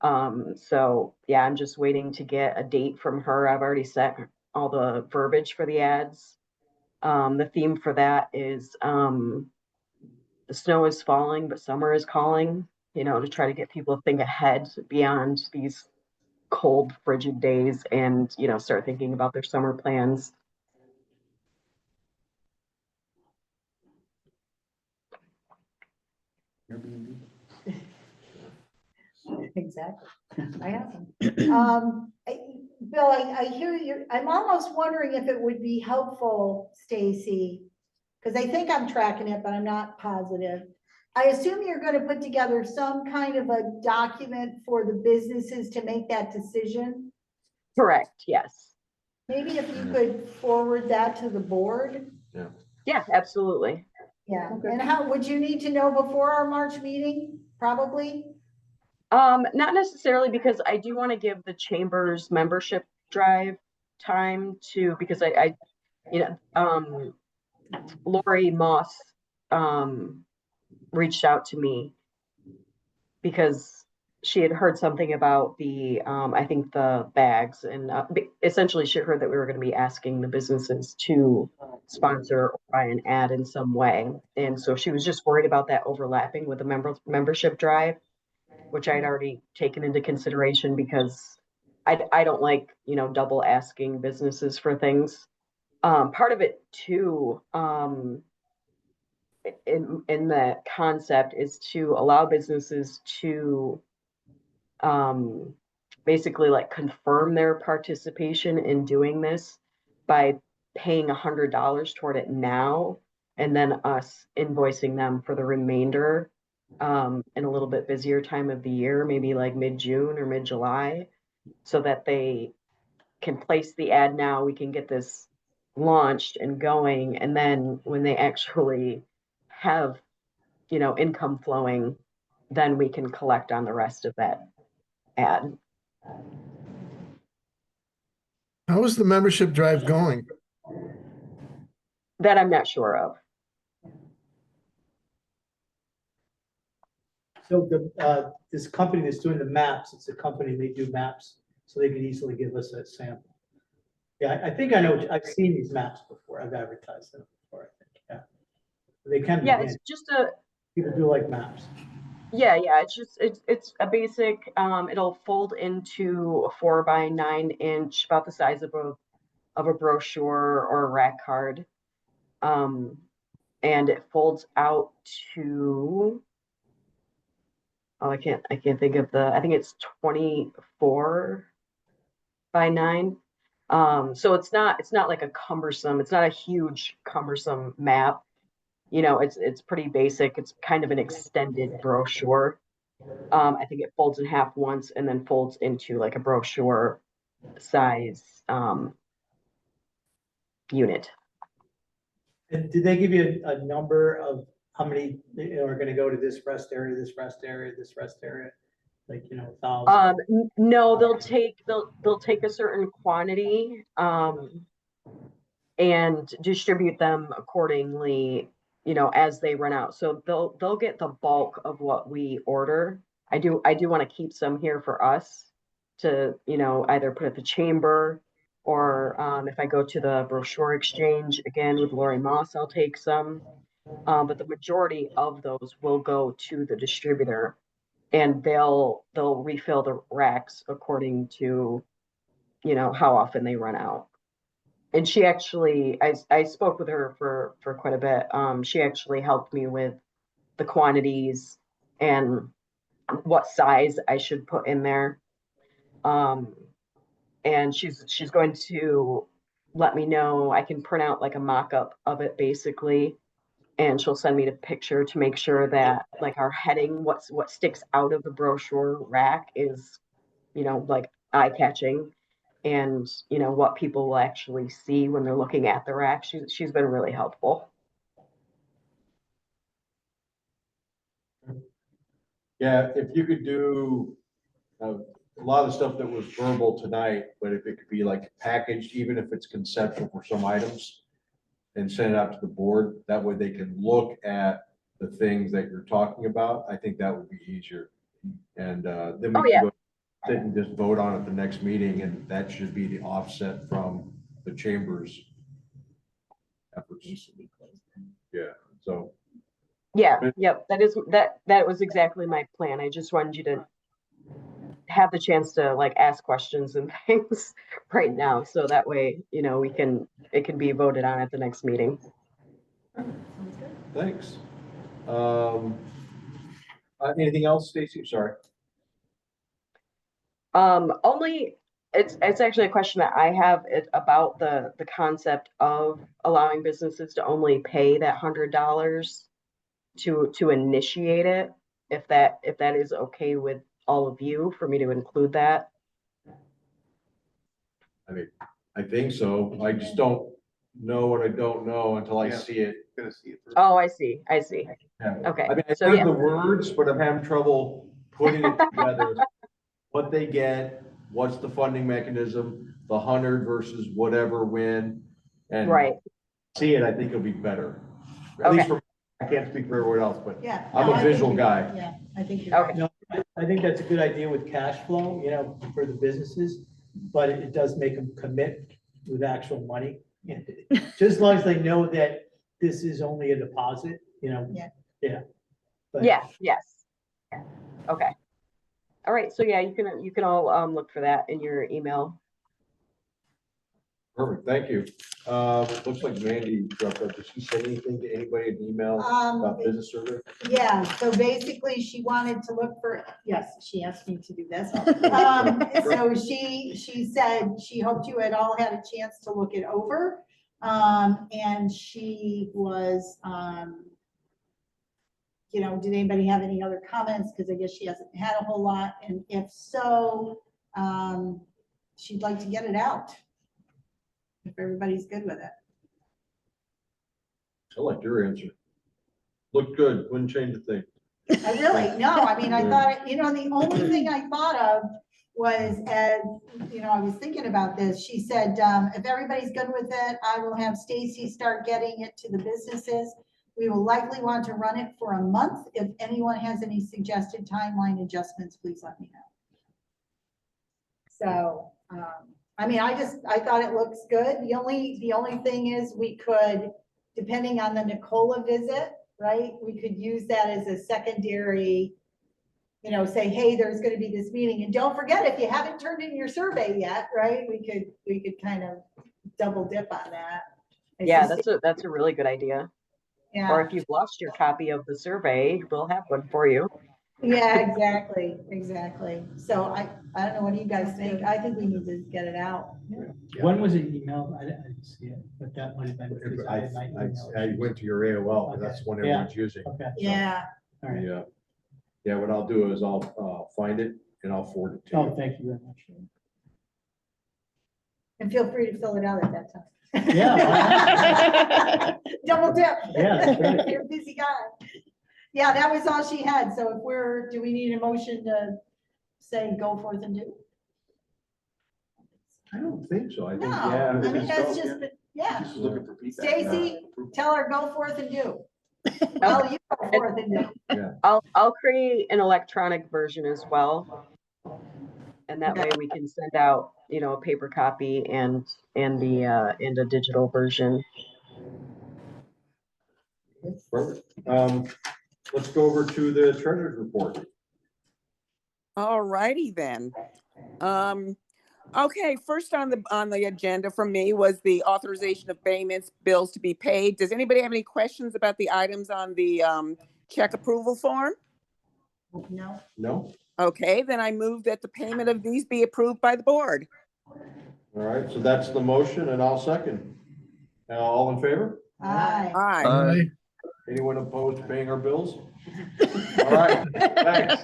So yeah, I'm just waiting to get a date from her. I've already set all the verbiage for the ads. The theme for that is the snow is falling, but summer is calling, to try to get people to think ahead beyond these cold, frigid days and, start thinking about their summer plans. Exactly. I have them. Bill, I hear you. I'm almost wondering if it would be helpful, Stacy, because I think I'm tracking it, but I'm not positive. I assume you're going to put together some kind of a document for the businesses to make that decision. Correct, yes. Maybe if you could forward that to the board. Yeah, absolutely. Yeah. Okay. And how would you need to know before our March meeting? Probably. Not necessarily, because I do want to give the chamber's membership drive time to, because Lori Moss reached out to me because she had heard something about the I think the bags, and essentially she heard that we were going to be asking the businesses to sponsor or buy an ad in some way, and so she was just worried about that overlapping with the membership drive, which I'd already taken into consideration because I don't like, double asking businesses for things. Part of it too, in the concept is to allow businesses to basically like confirm their participation in doing this by paying $100 toward it now, and then us invoicing them for the remainder in a little bit busier time of the year, maybe like mid-June or mid-July, so that they can place the ad now. We can get this launched and going, and then when they actually have, income flowing, then we can collect on the rest of that ad. How is the membership drive going? That I'm not sure of. So this company that's doing the maps, it's a company, they do maps, so they could easily give us a sample. Yeah, I think I know, I've seen these maps before, I've advertised them before, I think, yeah. They can be, Yeah, it's just people do like maps. Yeah, it's a basic, it'll fold into a 4x9 inch, about the size of a brochure or a rack card. And it folds out to, I can't think of I think it's 24 by 9. So it's not like it's not a huge cumbersome map. It's pretty basic. It's kind of an extended brochure. I think it folds in half once and then folds into like a brochure size unit. And did they give you a number of how many, are gonna go to this rest area, this rest area, this rest area? Like, 1,000? No, they'll take a certain quantity and distribute them accordingly, as they run out. So they'll get the bulk of what we order. I do want to keep some here for us, to, either put at the chamber, or if I go to the brochure exchange again with Lori Moss, I'll take some. But the majority of those will go to the distributor, and they'll refill the racks according to, how often they run out. And she actually, I spoke with her for quite a bit. She actually helped me with the quantities and what size I should put in there. And she's going to let me know. I can print out like a mock-up of it basically, and she'll send me the picture to make sure that like our heading, what sticks out of the brochure rack is, like eye-catching, and what people will actually see when they're looking at the rack. She's been really helpful. Yeah, if you could do a lot of the stuff that was verbal tonight, but if it could be like packaged, even if it's conceptual for some items, and send it out to the board, that way they can look at the things that you're talking about, I think that would be easier. And then we can go sit and just vote on it the next meeting, and that should be the offset from the chamber's efforts. Yeah, so. Yeah, yep, that was exactly my plan. I just wanted you to have the chance to like ask questions and things right now, so that way, it can be voted on at the next meeting. Thanks. Anything else, Stacy? Sorry. Only it's actually a question that I have about the concept of allowing businesses to only pay that $100 to initiate it, if that is okay with all of you, for me to include that. I mean, I think so. I just don't know what I don't know until I see it. Gonna see it first. Oh, I see. Yeah. Okay. I mean, I So heard yeah, the words, but I'm having trouble putting it together. What they get, what's the funding mechanism, the 100 versus whatever, when, and right. see it, I think it'll be better. At least for, I can't speak for everyone else, but Yeah. I'm a visual guy. Yeah, I think you're Okay. right. No, I think that's a good idea with cash flow, for the businesses, but it does make them commit with actual money. Just as long as they know that this is only a deposit, Yeah. Yeah. But- Yeah, yes. Okay. All right, so yeah, you can all look for that in your email. Perfect, thank you. Looks like Mandy dropped up. Did she send anything to anybody in email about business survey? Yeah, so basically she wanted to look for, yes, she asked me to do this. So she said she hoped you had all had a chance to look it over. And she was, did anybody have any other comments? Because I guess she hasn't had a whole lot. And if so, she'd like to get it out, if everybody's good with it. I like your answer. Looked good, wouldn't change a thing. I thought, the only thing I thought of was, as, I was thinking about this, she said, if everybody's good with it, I will have Stacy start getting it to the businesses. We will likely want to run it for a month. If anyone has any suggested timeline adjustments, please let me know. So, I thought it looks good. The only thing is we could, depending on the Nicola visit, right? We could use that as a secondary, say, hey, there's going to be this meeting, and don't forget, if you haven't turned in your survey yet, right? We could kind of double dip on that. Yeah, that's a really good idea. Yeah. Or if you've lost your copy of the survey, we'll have one for you. Yeah, exactly. So I don't know, what do you guys think? I think we need to get it out. When was it emailed? I didn't see it, but that might have been. because I had my email. I went to your AOL, but that's one everyone's using. Okay. Yeah. All right. Yeah. Yeah, what I'll do is I'll find it and I'll forward it to Oh, you. thank you very much. And feel free to fill it out at that time. Yeah. Double dip. Yeah, that's right. You're a busy guy. Yeah, that was all she had. So do we need a motion to say go forth and do? I don't think so. I think, No, yeah. I mean, that's just, yeah. Just looking for feedback. Stacy, tell her go forth and do. Well, you go forth and do. I'll create an electronic version as well. And that way we can send out, you know, a paper copy and a digital version. Perfect. Let's go over to the treasurer's report. All righty then. Okay, first on the agenda from me was the authorization of payments, bills to be paid. Does anybody have any questions about the items on the check approval form? No. No? Okay, then I move that the payment of these be approved by the board. All right, so that's the motion and I'll second. All in favor? Aye. Aye. Aye. Anyone opposed to paying our bills? All right, thanks.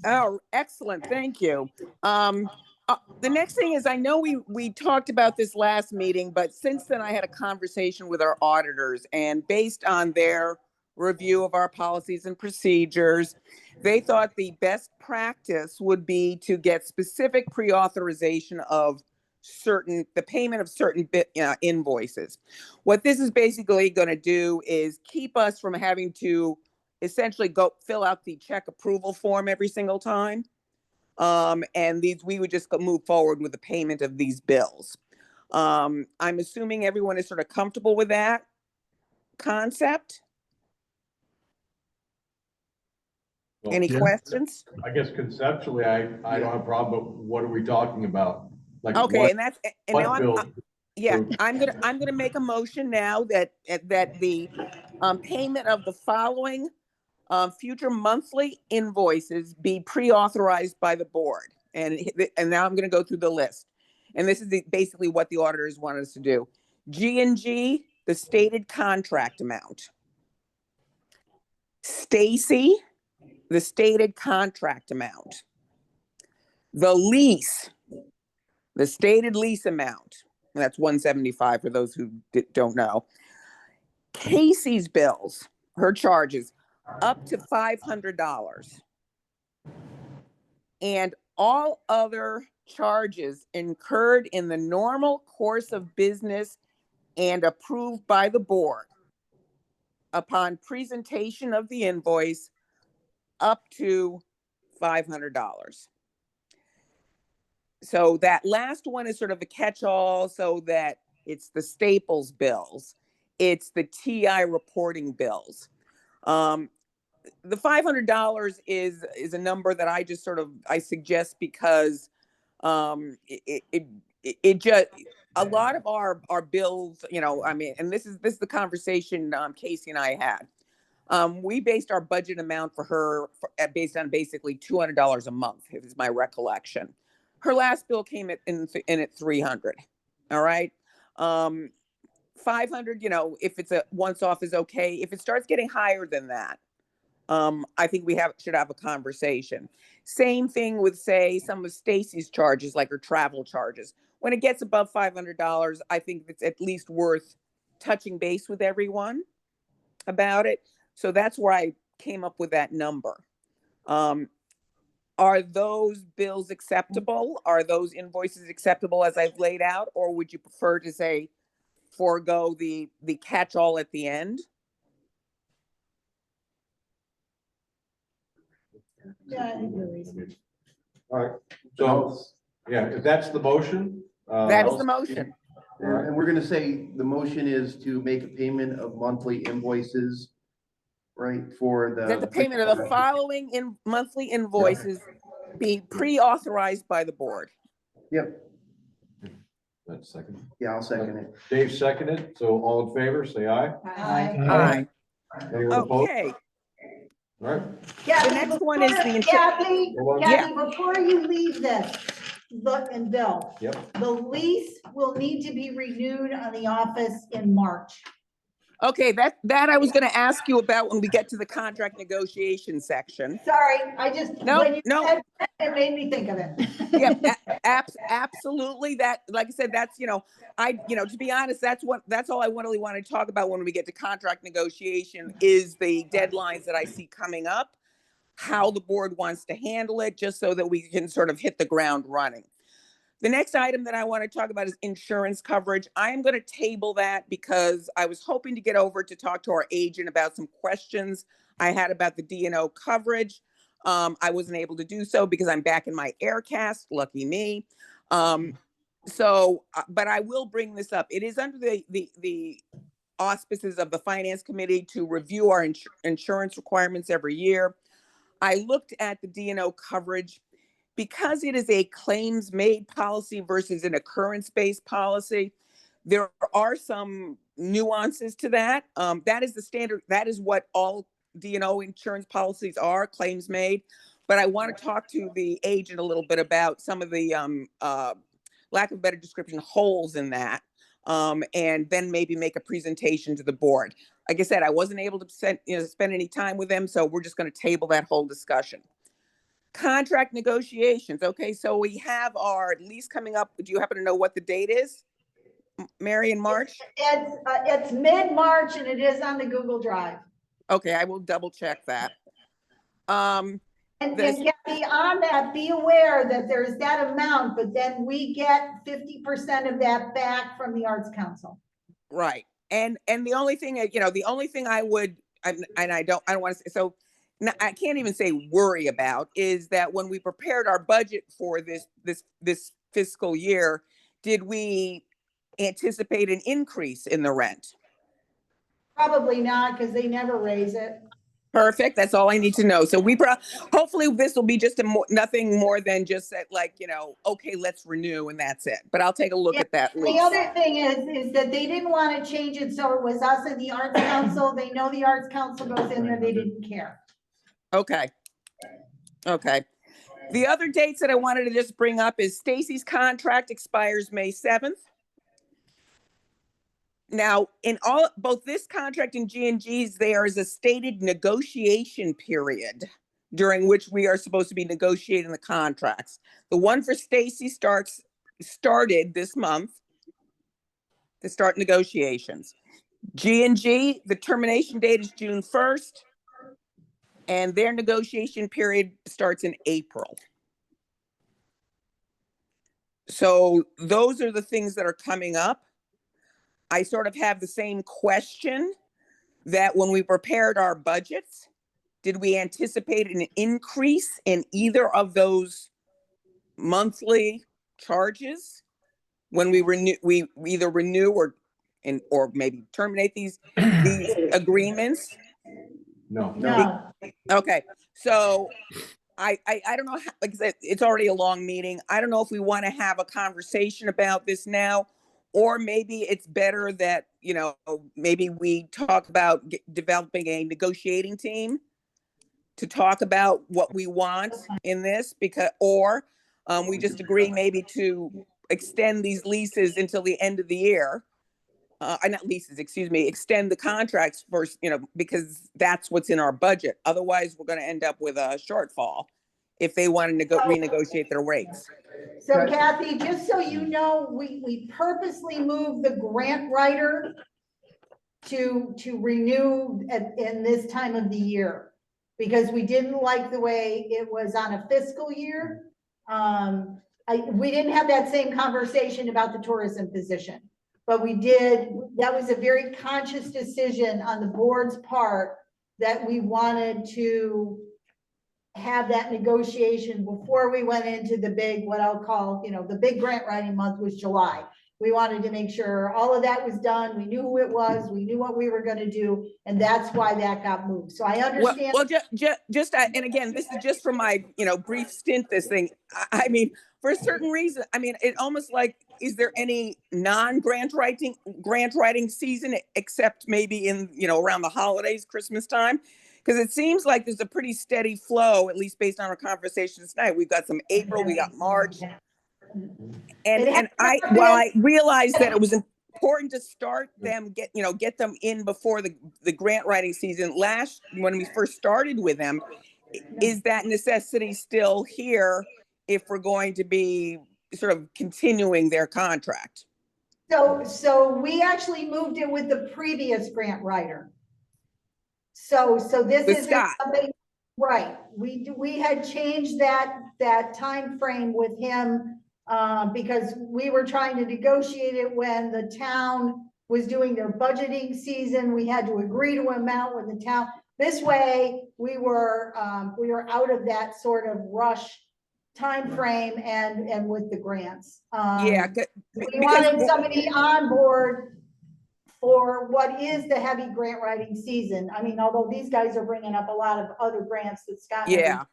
Oh, excellent. Thank you. The next thing is, I know we talked about this last meeting, but since then I had a conversation with our auditors, and based on their review of our policies and procedures, they thought the best practice would be to get specific pre-authorization of the payment of certain invoices. What this is basically going to do is keep us from having to essentially go fill out the check approval form every single time. And we would just move forward with the payment of these bills. I'm assuming everyone is sort of comfortable with that concept. Well, Any Yeah. questions? I guess conceptually, I don't have a problem, but what are we talking about? Like Okay, what, and now what bill? I'm gonna make a motion now that the payment of the following future monthly invoices be pre-authorized by the board. And now I'm going to go through the list. And this is basically what the auditors want us to do. G&G, the stated contract amount. Stacy, the stated contract amount. The lease, the stated lease amount. That's $175 for those who don't know. Casey's bills, her charges, up to $500. And all other charges incurred in the normal course of business and approved by the board upon presentation of the invoice up to $500. So that last one is sort of a catch-all, so that it's the Staples bills, it's the TI reporting bills. The $500 is a number that I just I suggest because it just, a lot of our bills, you know, I mean, and this is the conversation Casey and I had. We based our budget amount for her based on basically $200 a month, is my recollection. Her last bill came in at $300. All right. 500, you know, if it's a once off is okay. If it starts getting higher than that, I think we should have a conversation. Same thing with, say, some of Stacy's charges, like her travel charges. When it gets above $500, I think it's at least worth touching base with everyone about it. So that's where I came up with that number. Are those bills acceptable? Are those invoices acceptable as I've laid out? Or would you prefer to say forego the catch-all at the end? Yeah, I think you're reasonable. All right, so, yeah, if that's the motion. That is the motion. And we're gonna say the motion is to make a payment of monthly invoices, right, for That the payment of the following monthly invoices be pre-authorized by the board. Yep, That's second. yeah, I'll second it. Dave seconded, so all in favor, say aye. Aye. Anyone opposed? Okay, All right, Kathy, the next one is the Kathy, Hold on. Kathy, before you leave this, look, and Bill, yep, the lease will need to be renewed on the office in March. okay, that I was gonna ask you about when we get to the contract negotiation section. Sorry, I just, No, when you no. said that, it made me think of it. Yeah, absolutely. That, like I said, that's, you know, to be honest, that's all I really want to talk about when we get to contract negotiation is the deadlines that I see coming up, how the board wants to handle it, just so that we can sort of hit the ground running. The next item that I want to talk about is insurance coverage. I'm going to table that because I was hoping to get over to talk to our agent about some questions I had about the D&O coverage. I wasn't able to do so because I'm back in my air cast, lucky me. But I will bring this up. It is under the auspices of the Finance Committee to review our insurance requirements every year. I looked at the D&O coverage because it is a claims-made policy versus an occurrence-based policy. There are some nuances to that. That is the standard. That is what all D&O insurance policies are, claims-made. But I want to talk to the agent a little bit about some of the lack of a better description, holes in that, and then maybe make a presentation to the board. Like I said, I wasn't able to spend any time with them, so we're just going to table that whole discussion. Contract negotiations. Okay, so we have our lease coming up. Do you happen to know what the date is, Mary, in March? It's mid-March and it is on the Google Drive. Okay, I will double check that. And Kathy, on that, be aware that there's that amount, but then we get 50% of that back from the Arts Council. Right. And the only thing, the only thing I would, and I don't want to say, so I can't even say worry about, is that when we prepared our budget for this fiscal year, did we anticipate an increase in the rent? Probably not, because they never raise it. Perfect. That's all I need to know. So hopefully this will be just nothing more than just that, okay, let's renew and that's it. But I'll take a look at that lease. The other thing is that they didn't want to change it, so it was us and the Arts Council. They know the Arts Council goes in there. They didn't care. Okay. Okay. The other dates that I wanted to just bring up is Stacy's contract expires May 7th. Now, in both this contract and G&G's, there is a stated negotiation period during which we are supposed to be negotiating the contracts. The one for Stacy started this month to start negotiations. G&G, the termination date is June 1st, and their negotiation period starts in April. So those are the things that are coming up. I sort of have the same question that when we prepared our budgets, did we anticipate an increase in either of those monthly charges when we either renew or maybe terminate these agreements? No. Okay, so I don't know how, like I said, it's already a long meeting. I don't know if we want to have a conversation about this now, or maybe it's better that, maybe we talk about developing a negotiating team to talk about what we want in this, or we just agree maybe to extend these leases until the end of the year. Not leases, excuse me, extend the contracts first, because that's what's in our budget. Otherwise, we're going to end up with a shortfall if they want to renegotiate their rates. So Kathy, just so you know, we purposely moved the grant writer to renew in this time of the year, because we didn't like the way it was on a fiscal year. We didn't have that same conversation about the tourism position, but we did. That was a very conscious decision on the board's part that we wanted to have that negotiation before we went into the big, what I'll call, the big grant writing month was July. We wanted to make sure all of that was done. We knew who it was. We knew what we were going to do. And that's why that got moved. So I understand. Well, and again, this is just from my, brief stint, this thing. I mean, for a certain reason, it almost like, is there any non-grant writing season except maybe in, around the holidays, Christmas time? Because it seems like there's a pretty steady flow, at least based on our conversations tonight. We've got some April, we got March. And while I realized that it was important to start them, get them in before the grant writing season when we first started with them, is that necessity still here if we're going to be sort of continuing their contract? So we actually moved it with the previous grant writer. So this is something, right? We had changed that time frame with him because we were trying to negotiate it when the town was doing their budgeting season. We had to agree to an amount when the town. This way, we were out of that sort of rush timeframe and with the grants. Yeah, We because wanted somebody on board for what is the heavy grant writing season. I mean, although these guys are bringing up a lot of other grants that Scott. yeah.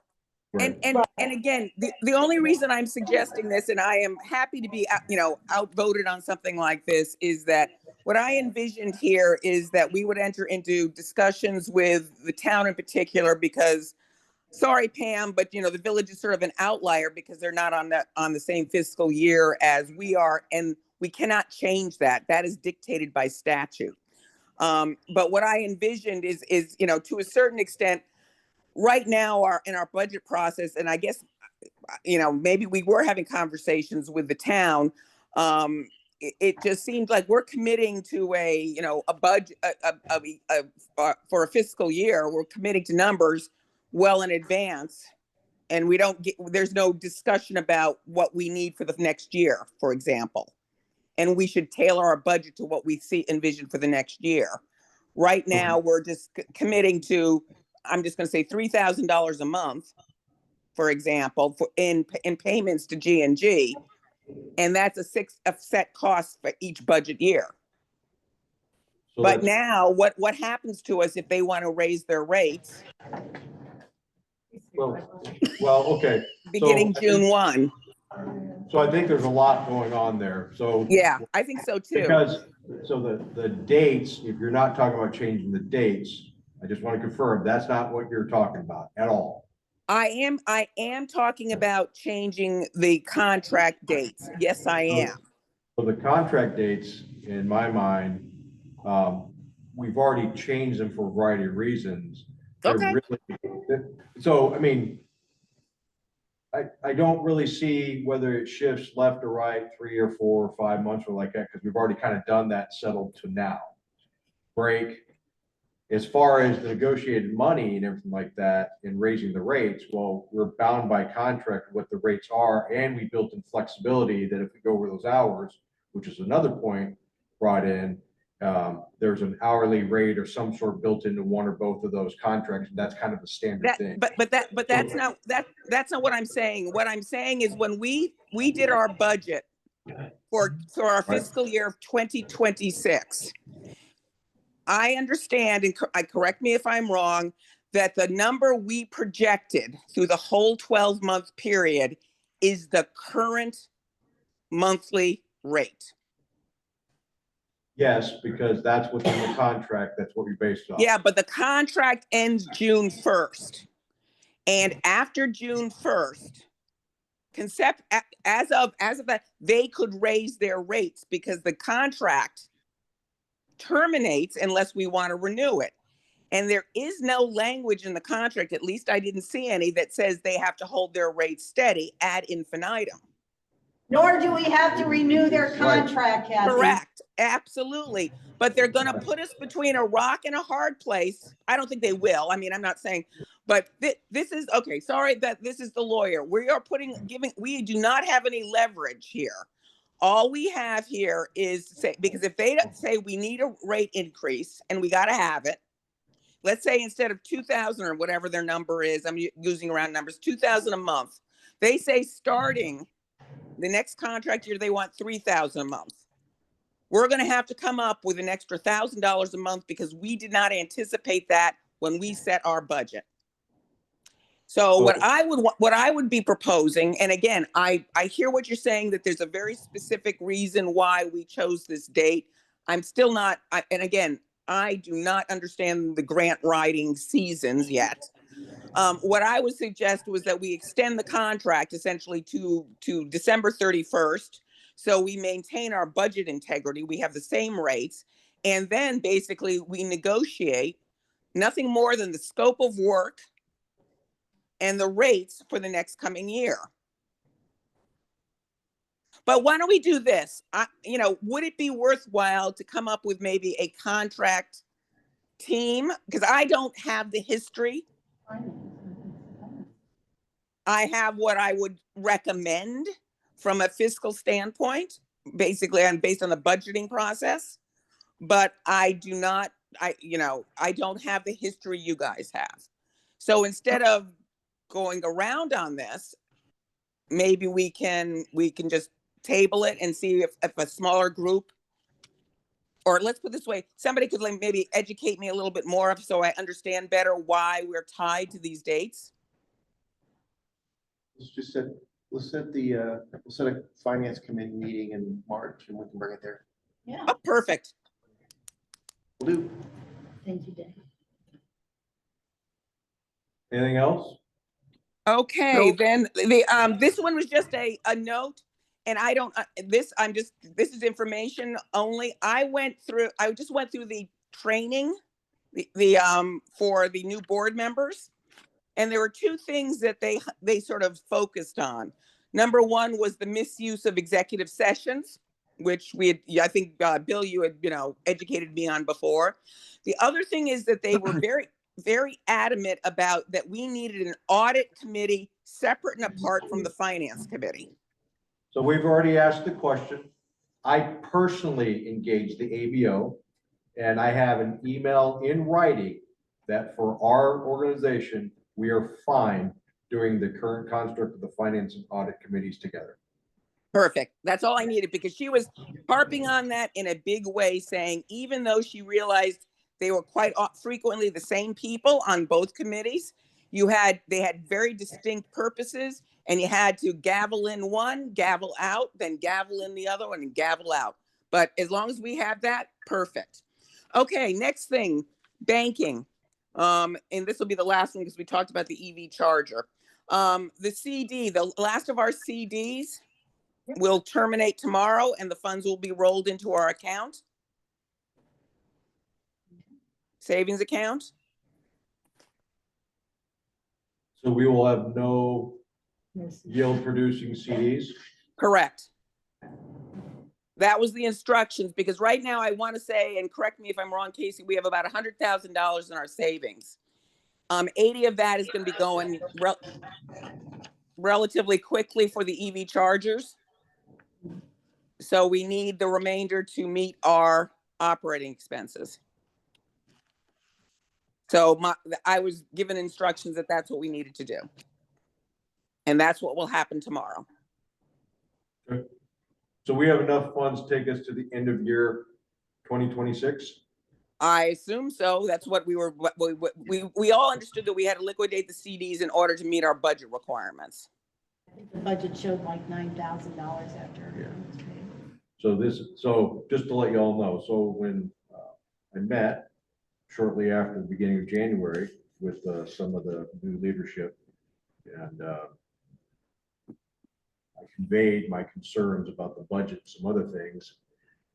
Right. And again, the only reason I'm suggesting this, and I am happy to be, outvoted on something like this, is that what I envisioned here is that we would enter into discussions with the town in particular, because, sorry, Pam, but the village is sort of an outlier because they're not on the same fiscal year as we are, and we cannot change that. That is dictated by statute. But what I envisioned is to a certain extent, right now in our budget process, and I guess, maybe we were having conversations with the town. It just seems like we're committing to a budget for a fiscal year. We're committing to numbers well in advance, and there's no discussion about what we need for the next year, for example. And we should tailor our budget to what we envision for the next year. Right now, we're just committing to, I'm just going to say $3,000 a month, for example, in payments to G&G, and that's a set cost for each budget year. So but now, what happens to us if they want to raise their rates well, okay. beginning June 1? So I think there's a lot going on there. So Yeah, I think so too. because the dates, if you're not talking about changing the dates, I just want to confirm that's not what you're talking about at all. I am talking about changing the contract dates. Yes, I am. So the contract dates, in my mind, we've already changed them for a variety of reasons. Okay. So, I mean, I don't really see whether it shifts left or right 3 or 4 or 5 months or like that, because we've already kind of done that, settled to now. Break. As far as the negotiated money and everything like that in raising the rates, well, we're bound by contract what the rates are, and we built in flexibility that if we go over those hours, which is another point brought in, there's an hourly rate or some sort built into one or both of those contracts. That's kind of the standard thing. But that's not what I'm saying. What I'm saying is when we did our budget for our fiscal year of 2026, I understand, and correct me if I'm wrong, that the number we projected through the whole 12-month period is the current monthly rate. Yes, because that's what's in the contract. That's what we based on. Yeah, but the contract ends June 1st. And after June 1st, as of that, they could raise their rates because the contract terminates unless we want to renew it. And there is no language in the contract, at least I didn't see any, that says they have to hold their rates steady ad infinitum. Nor do we have to renew their contract, Kathy. Correct, absolutely. But they're going to put us between a rock and a hard place. I don't think they will. I mean, I'm not saying, but this is, okay, sorry that this is the lawyer. We do not have any leverage here. All we have here is because if they say we need a rate increase and we got to have it, let's say instead of 2,000 or whatever their number is, I'm using round numbers, 2,000 a month. They say starting the next contract year, they want 3,000 a month. We're going to have to come up with an extra $1,000 a month because we did not anticipate that when we set our budget. So what I would be proposing, and again, I hear what you're saying, that there's a very specific reason why we chose this date. I'm still not, and again, I do not understand the grant writing seasons yet. What I would suggest was that we extend the contract essentially to December 31st. So we maintain our budget integrity. We have the same rates. And then basically we negotiate nothing more than the scope of work and the rates for the next coming year. But why don't we do this? Would it be worthwhile to come up with maybe a contract team? Because I don't have the history. I have what I would recommend from a fiscal standpoint, basically, and based on the budgeting process, but I do not I don't have the history you guys have. So instead of going around on this, maybe we can just table it and see if a smaller group, or let's put it this way, somebody could like maybe educate me a little bit more so I understand better why we're tied to these dates. Let's set a finance committee meeting in March and we can bring it there. Yeah, Oh, perfect. We'll do. thank you, Dave. Anything else? Okay, then this one was just a note, and I don't this is information only. I just went through the training, the for the new board members, and there were two things that they sort of focused on. Number one was the misuse of executive sessions, which I think Bill, you had educated me on before. The other thing is that they were very adamant about that we needed an audit committee separate and apart from the finance committee. So we've already asked the question. I personally engaged the ABO, and I have an email in writing that for our organization, we are fine doing the current construct of the finance and audit committees together. Perfect. That's all I needed, because she was harping on that in a big way, saying even though she realized they were quite frequently the same people on both committees, they had very distinct purposes, and you had to gavel in one, gavel out, then gavel in the other one, and gavel out. But as long as we have that, perfect. Okay, next thing, banking. And this will be the last one because we talked about the EV charger. The CD, the last of our CDs will terminate tomorrow, and the funds will be rolled into our account. Savings account. So we will have no yield producing CDs? Correct. That was the instructions, because right now I want to say, and correct me if I'm wrong, Casey, we have about $100,000 in our savings. 80 of that is going to be going relatively quickly for the EV chargers. So we need the remainder to meet our operating expenses. So I was given instructions that that's what we needed to do. And that's what will happen tomorrow. Okay. So we have enough funds to take us to the end of year 2026? I assume so. That's what we all understood, that we had to liquidate the CDs in order to meet our budget requirements. I think the budget showed like $9,000 after. Yeah. So just to let you all know, so when I met shortly after the beginning of January with some of the new leadership, and I conveyed my concerns about the budget and some other things.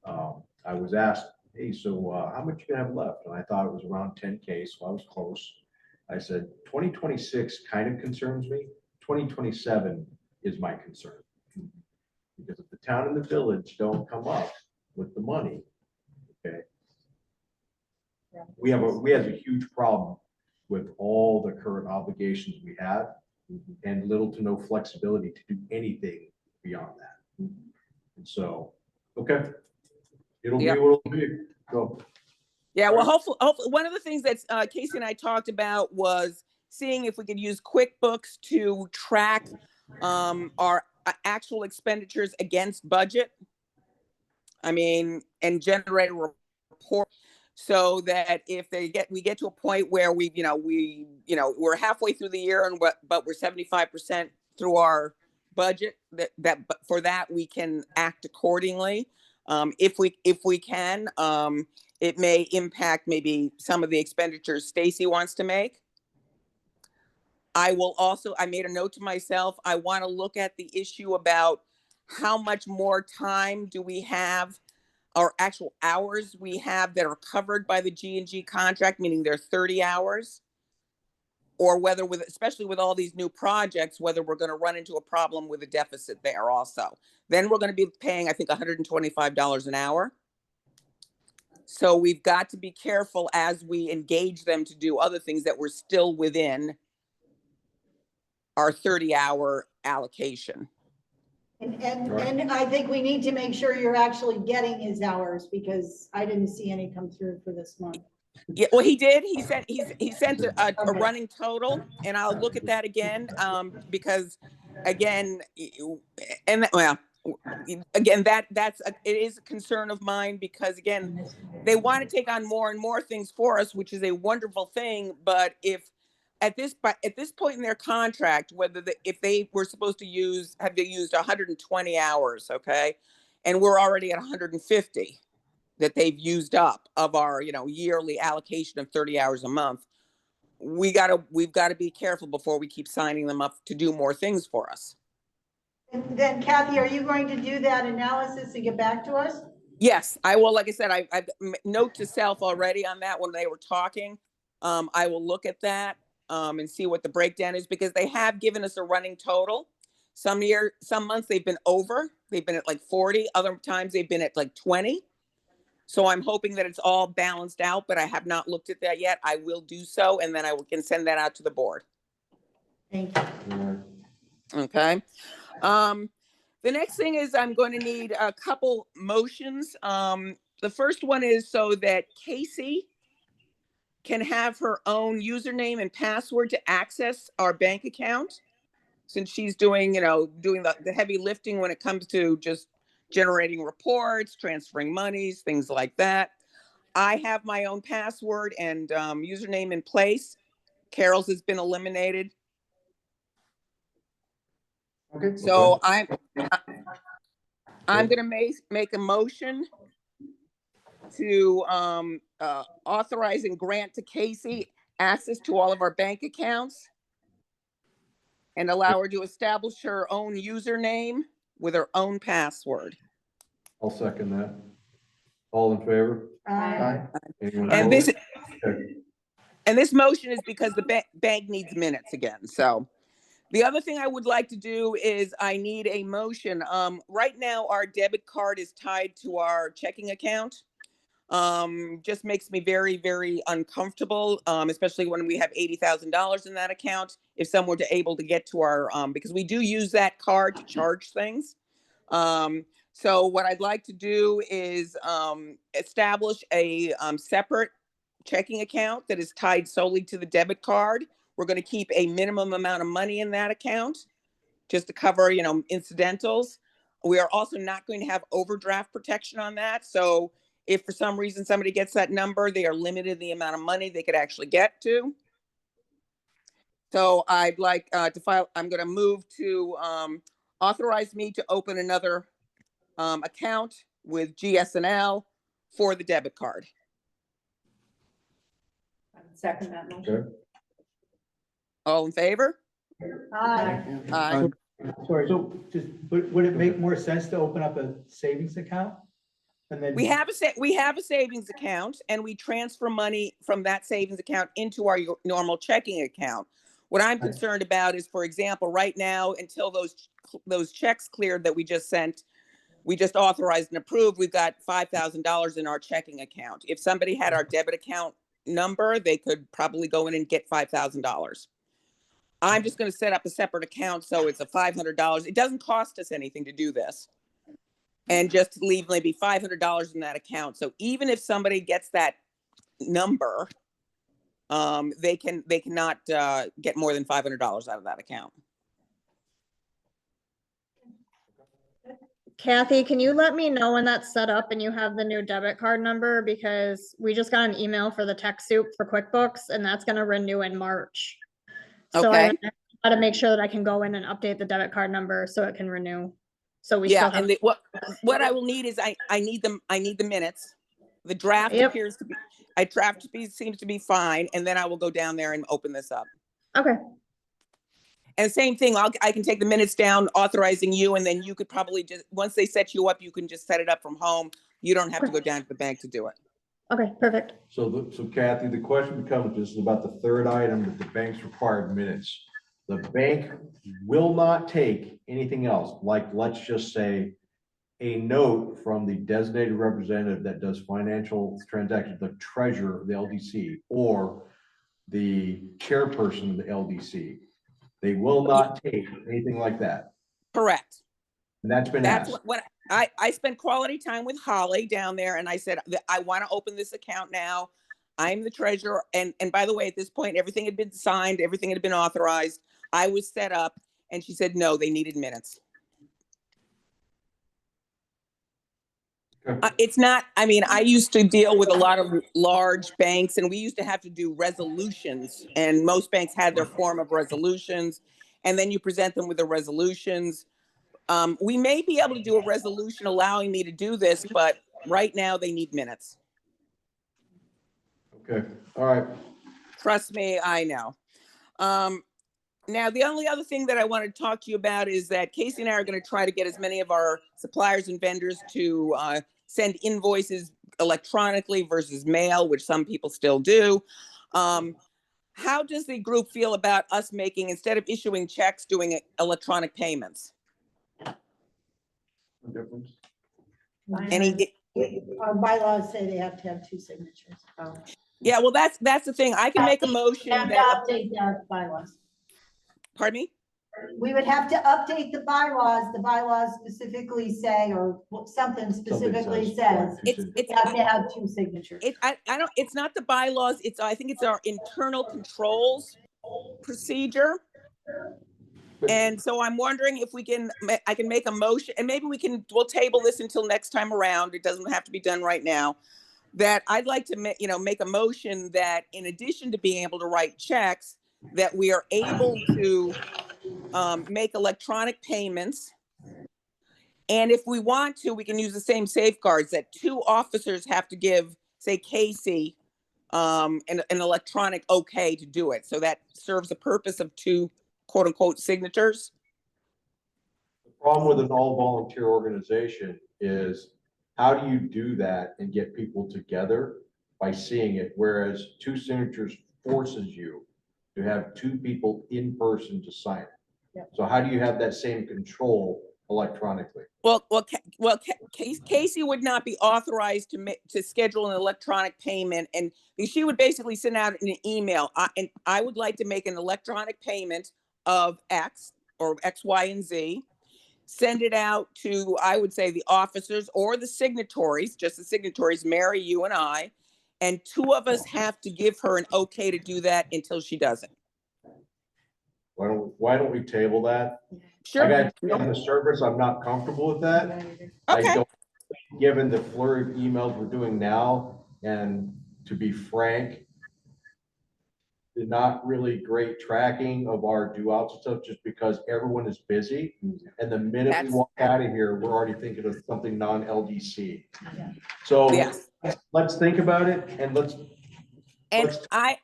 I was asked, hey, so how much you have left? And I thought it was around 10K, so I was close. I said, 2026 kind of concerns me. 2027 is my concern. Because if the town and the village don't come up with the money, okay, we have a huge problem with all the current obligations we have and little to no flexibility to do anything beyond that. And so, okay, it'll be what it'll be. Go. Yeah, well, hopefully one of the things that Casey and I talked about was seeing if we could use QuickBooks to track our actual expenditures against budget. I mean, and generate a report so that if we get to a point where we're halfway through the year and but we're 75% through our budget, that for that we can act accordingly. If we can, it may impact maybe some of the expenditures Stacy wants to make. I made a note to myself, I want to look at the issue about how much more time do we have, or actual hours we have that are covered by the G&G contract, meaning they're 30 hours, or whether especially with all these new projects, whether we're going to run into a problem with a deficit there also. Then we're going to be paying, I think, $125 an hour. So we've got to be careful as we engage them to do other things that we're still within our 30-hour allocation. And I think we need to make sure you're actually getting his hours, because I didn't see any come through for this month. Yeah, well, he did. He sent a Okay. running total, and I'll look at that again, because again, well, again, it is a concern of mine, because again, they want to take on more and more things for us, which is a wonderful thing. But if at this point in their contract, if they were supposed to have used 120 hours, okay, and we're already at 150 that they've used up of our, yearly allocation of 30 hours a month, we've got to be careful before we keep signing them up to do more things for us. And then Kathy, are you going to do that analysis and get back to us? Yes, I will. Like I said, I've note to self already on that when they were talking. I will look at that and see what the breakdown is, because they have given us a running total. Some months they've been over. They've been at like 40. Other times they've been at like 20. So I'm hoping that it's all balanced out, but I have not looked at that yet. I will do so, and then can send that out to the board. Thank you. Okay. The next thing is I'm going to need a couple motions. The first one is so that Casey can have her own username and password to access our bank account, since she's doing the heavy lifting when it comes to just generating reports, transferring monies, things like that. I have my own password and username in place. Carol's has been eliminated. Okay. So I'm going to make a motion to authorize and grant to Casey access to all of our bank accounts and allow her to establish her own username with her own password. I'll second that. All in favor? Aye. Anyone And opposed? this motion is because the bank needs minutes again. So the other thing I would like to do is I need a motion. Right now, our debit card is tied to our checking account. Just makes me very, very uncomfortable, especially when we have $80,000 in that account. If someone were able to get to our, because we do use that card to charge things. So what I'd like to do is establish a separate checking account that is tied solely to the debit card. We're going to keep a minimum amount of money in that account just to cover, incidentals. We are also not going to have overdraft protection on that. So if for some reason somebody gets that number, they are limited in the amount of money they could actually get to. So I'd like to file, I'm going to move to authorize me to open another account with GSNL for the debit card. Second that motion. Okay. All in favor? Aye. Aye. Sorry, so would it make more sense to open up a savings account? And then We have a savings account, and we transfer money from that savings account into our normal checking account. What I'm concerned about is, for example, right now, until those checks cleared that we just sent, we just authorized and approved, we've got $5,000 in our checking account. If somebody had our debit account number, they could probably go in and get $5,000. I'm just going to set up a separate account, so it's a $500. It doesn't cost us anything to do this. And just leave maybe $500 in that account. So even if somebody gets that number, they cannot get more than $500 out of that account. Kathy, can you let me know when that's set up and you have the new debit card number? Because we just got an email for the tech soup for QuickBooks, and that's going to renew in March. So Okay. I got to make sure that I can go in and update the debit card number so it can renew. So we Yeah, still have. and what I will need is I need the minutes. The draft Yep. appears to be seems to be fine, and then I will go down there and open this up. Okay. And same thing, I can take the minutes down authorizing you, and then you could probably just, once they set you up, you can just set it up from home. You don't have to go down to the bank to do it. Okay, perfect. So Kathy, the question becomes, this is about the third item that the bank's required minutes. The bank will not take anything else, like, let's just say, a note from the designated representative that does financial transactions, the treasurer of the LDC, or the chairperson of the LDC. They will not take anything like that. Correct. And that's been That's asked. what I spent quality time with Holly down there, and I said that I want to open this account now. I'm the treasurer. And by the way, at this point, everything had been signed, everything had been authorized. I was set up, and she said, no, they needed minutes. It's not, I mean, I used to deal with a lot of large banks, and we used to have to do resolutions, and most banks had their form of resolutions, and then you present them with the resolutions. We may be able to do a resolution allowing me to do this, but right now they need minutes. Okay, all right. Trust me, I know. Now, the only other thing that I want to talk to you about is that Casey and I are going to try to get as many of our suppliers and vendors to send invoices electronically versus mail, which some people still do. How does the group feel about us making, instead of issuing checks, doing electronic payments? Difference. Our bylaws say they have to have 2 signatures. Yeah, well, that's the thing. I can make a motion We have to that. update the bylaws. Pardon me? We would have to update the bylaws. The bylaws specifically say, or something specifically says, It's we have to have 2 signatures. I don't, it's not the bylaws. I think it's our internal controls procedure. And so I'm wondering if I can make a motion, and maybe we'll table this until next time around. It doesn't have to be done right now. That I'd like to make a motion that in addition to being able to write checks, that we are able to make electronic payments. And if we want to, we can use the same safeguards that 2 officers have to give, say, Casey, an electronic okay to do it. So that serves the purpose of 2 quote unquote signatures. The problem with an all volunteer organization is, how do you do that and get people together by seeing it? Whereas 2 signatures forces you to have 2 people in person to sign it. Yep. So how do you have that same control electronically? Well, Casey would not be authorized to schedule an electronic payment, and she would basically send out an email. And I would like to make an electronic payment of X or X, Y, and Z. Send it out to, I would say, the officers or the signatories, just the signatories, Mary, you, and I. And 2 of us have to give her an okay to do that until she does it. Why don't we table that? Sure. I got to be on the surface, I'm not comfortable with that. Okay. I don't, given the flurry of emails we're doing now, and to be frank, not really great tracking of our due outs and stuff, just because everyone is busy. And the minute we walk out of here, we're already thinking of something non-LDC. Yeah. So Yes. let's think about it, and I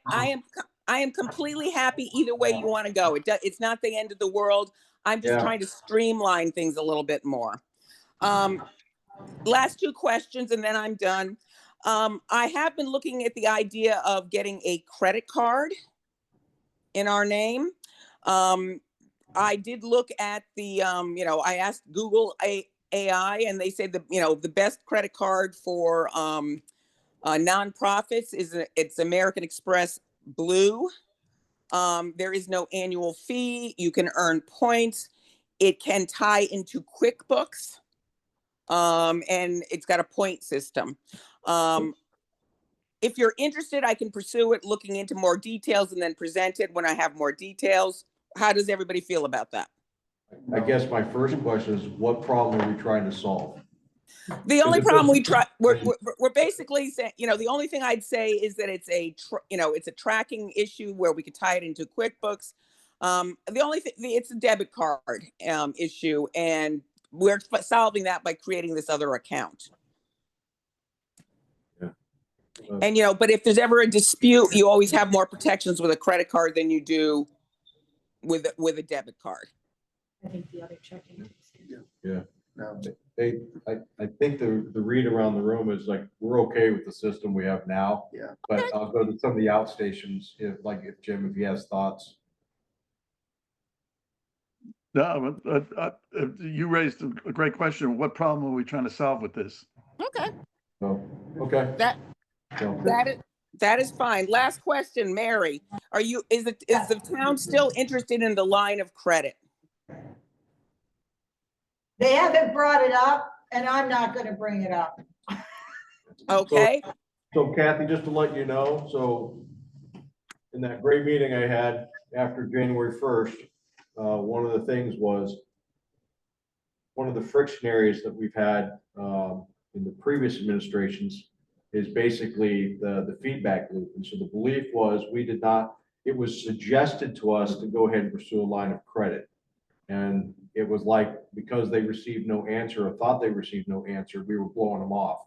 am completely happy either way you want to go. It's not the end of the world. I'm just trying to streamline things a little bit more. Last 2 questions and then I'm done. I have been looking at the idea of getting a credit card in our name. I did look at the, I asked Google AI, and they said the best credit card for nonprofits it's American Express Blue. There is no annual fee. You can earn points. It can tie into QuickBooks, and it's got a point system. If you're interested, I can pursue it, looking into more details, and then present it when I have more details. How does everybody feel about that? I guess my first question is, what problem are we trying to solve? The only problem we're basically saying, the only thing I'd say is that it's it's a tracking issue where we could tie it into QuickBooks. The only thing, it's a debit card issue, and we're solving that by creating this other account. Yeah. And but if there's ever a dispute, you always have more protections with a credit card than you do with a debit card. I think the other checking. Yeah. No. I think the read around the room is like, we're okay with the system we have now. Yeah. But I'll go to some of the outstations if Jim, if he has thoughts. No, you raised a great question. What problem are we trying to solve with this? Okay. So, okay. That is fine. Last question, Mary. Is the town still interested in the line of credit? They haven't brought it up, and I'm not going to bring it up. Okay. So Kathy, just to let you know, so in that great meeting I had after January 1st, one of the things was one of the friction areas that we've had in the previous administrations is basically the feedback loop. And so the belief was it was suggested to us to go ahead and pursue a line of credit. And it was like, because they received no answer or thought they received no answer, we were blowing them off.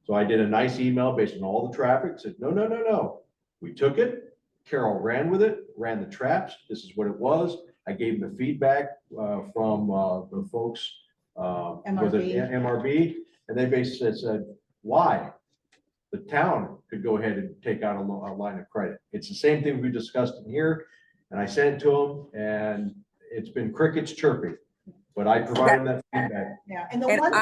So I did a nice email based on all the traffic, said, no, no, no, no. We took it, Carol ran with it, ran the traps. This is what it was. I gave them the feedback from the folks, was it MRB? And they basically said, why? The town could go ahead and take out a line of credit. It's the same thing we discussed in here. And I sent it to them, and it's been crickets chirping, but I provided that feedback. Yeah, and the And one.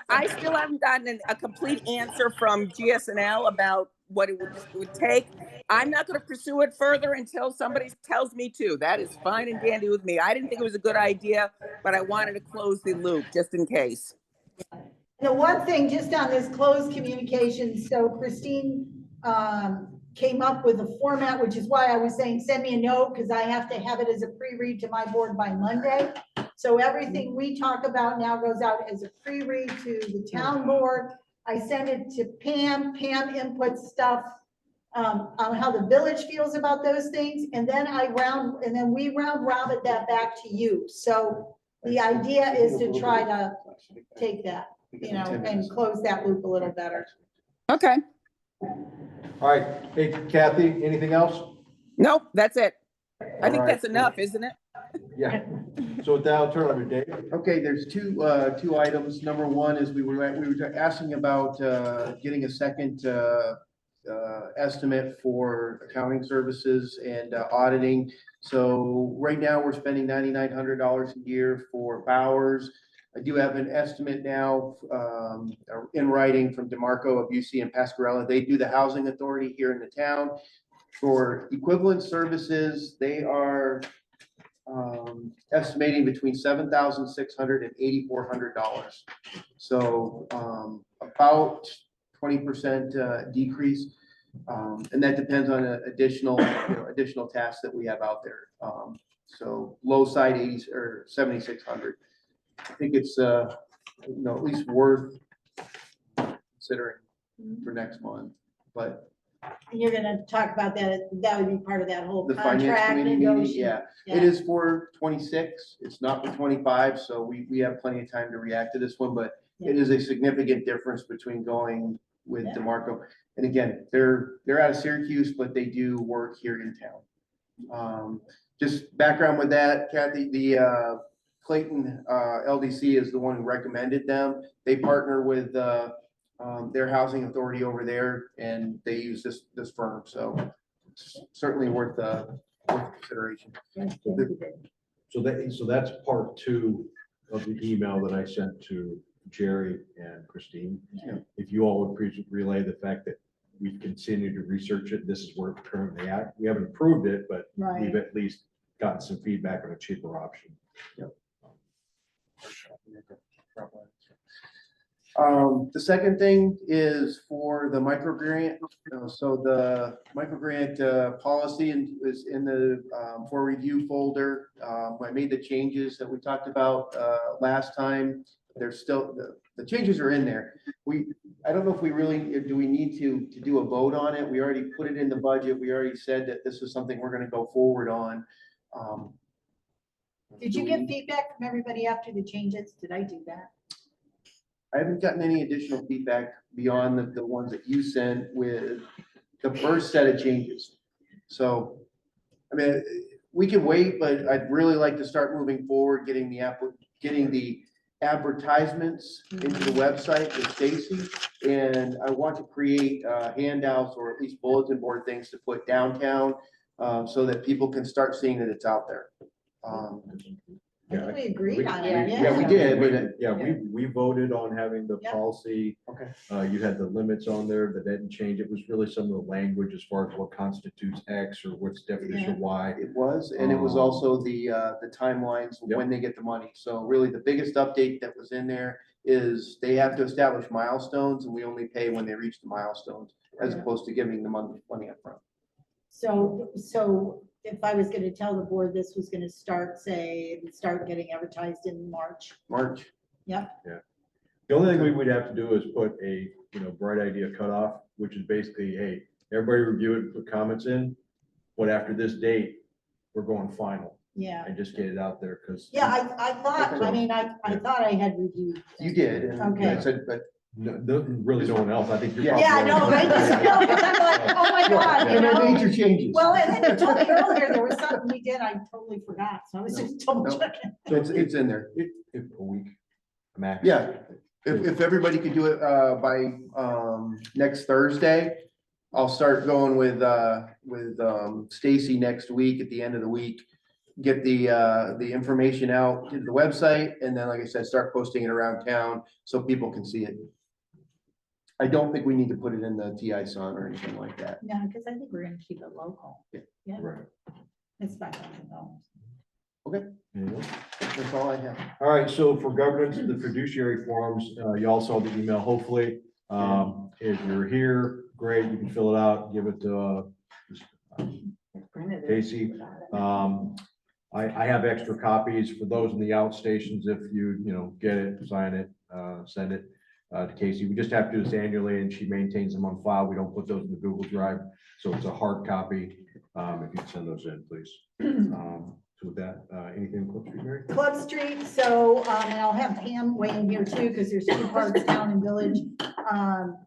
I still haven't gotten a complete answer from GSNL about what it would take. I'm not going to pursue it further until somebody tells me to. That is fine and dandy with me. I didn't think it was a good idea, but I wanted to close the loop just in case. The one thing just on this closed communication, so Christine came up with a format, which is why I was saying, send me a note, because I have to have it as a pre-read to my board by Monday. So everything we talk about now goes out as a pre-read to the town board. I send it to Pam. Pam inputs stuff on how the village feels about those things. And then we round robin that back to you. So the idea is to try to take that, and close that loop a little better. Okay. All right. Hey, Kathy, anything else? Nope, that's it. I think All right. that's enough, isn't it? Yeah. So with that, I'll turn it over to Dave. Okay, there's two items. Number one is we were asking about getting a second estimate for accounting services and auditing. So right now we're spending $9,900 a year for Bowers. I do have an estimate now in writing from DeMarco, Busey, and Pascarella. They do the housing authority here in the town. For equivalent services, they are estimating between $7,600 and $8,400. So about 20% decrease. And that depends on additional tasks that we have out there. So low side 80s or 7,600. I think it's at least worth considering for next month, but. And you're gonna talk about that, that would be part of that whole The finance contract committee meeting, negotiation. yeah. It is for 26. It's not for 25, so we have plenty of time to react to this one, but it is a significant difference between going with DeMarco. And again, they're out of Syracuse, but they do work here in town. Just background with that, Kathy, the Clayton LDC is the one who recommended them. They partner with their housing authority over there, and they use this firm. So certainly worth consideration. So that's part two of the email that I sent to Jerry and Christine. Yeah. If you all would please relay the fact that we've continued to research it. This is where it's currently at. We haven't approved it, but we've at least gotten some feedback on a cheaper option. Yep. The second thing is for the micro grant. So the micro grant policy is in the for review folder. I made the changes that we talked about last time. There's still the changes are in there. I don't know if we really do we need to do a vote on it. We already put it in the budget. We already said that this is something we're going to go forward on. Did you get feedback from everybody after the changes? Did I do that? I haven't gotten any additional feedback beyond the ones that you sent with the first set of changes. So, I mean, we can wait, but I'd really like to start moving forward, getting the advertisements into the website with Stacy. And I want to create handouts or at least bulletin board things to put downtown so that people can start seeing that it's out there. We agreed on it. Yeah, we did. But we voted on having the policy. Okay. You had the limits on there that didn't change. It was really some of the language as far as what constitutes X or what's definition of Y. It was, and it was also the timelines when they get the money. So really the biggest update that was in there is they have to establish milestones and we only pay when they reach the milestones as opposed to giving the money up front. So if I was gonna tell the board this was gonna start getting advertised in March. Yep. Yeah. The only thing we would have to do is put a, bright idea cutoff, which is basically, hey, everybody review it, put comments in, but after this date, we're going final. Yeah. And just get it out there, because. Yeah, I thought, I thought I had reviewed. You did. And Okay. I said, but Really no one else, I think. you're Yeah, probably no, I just, no, because I'm like, oh my God, and I made your changes. Well, and then you told me earlier, there was something we did, I totally forgot, so I was just double No. checking. So it's in there. If a week max. Yeah, if everybody could do it by next Thursday, I'll start going with Stacy next week at the end of the week. Get the information out to the website, and then, like I said, start posting it around town so people can see it. I don't think we need to put it in the TI Sun or anything like that. No, because I think we're gonna keep it local. Yeah, Right. it's $500. Okay, that's all I have. All right, so for governance, the fiduciary forms, you all saw the email, hopefully. If you're here, great, you can fill it out, give it to Casey. I have extra copies for those in the outstations. If you get it, sign it, send it to Casey. We just have to do this annually, and she maintains them on file. We don't put those in the Google Drive, so it's a hard copy. If you can send those in, please. So with that, anything Club Street, Mary? Club Street, so, and I'll have Pam weigh in here too, because there's two parts, town and village.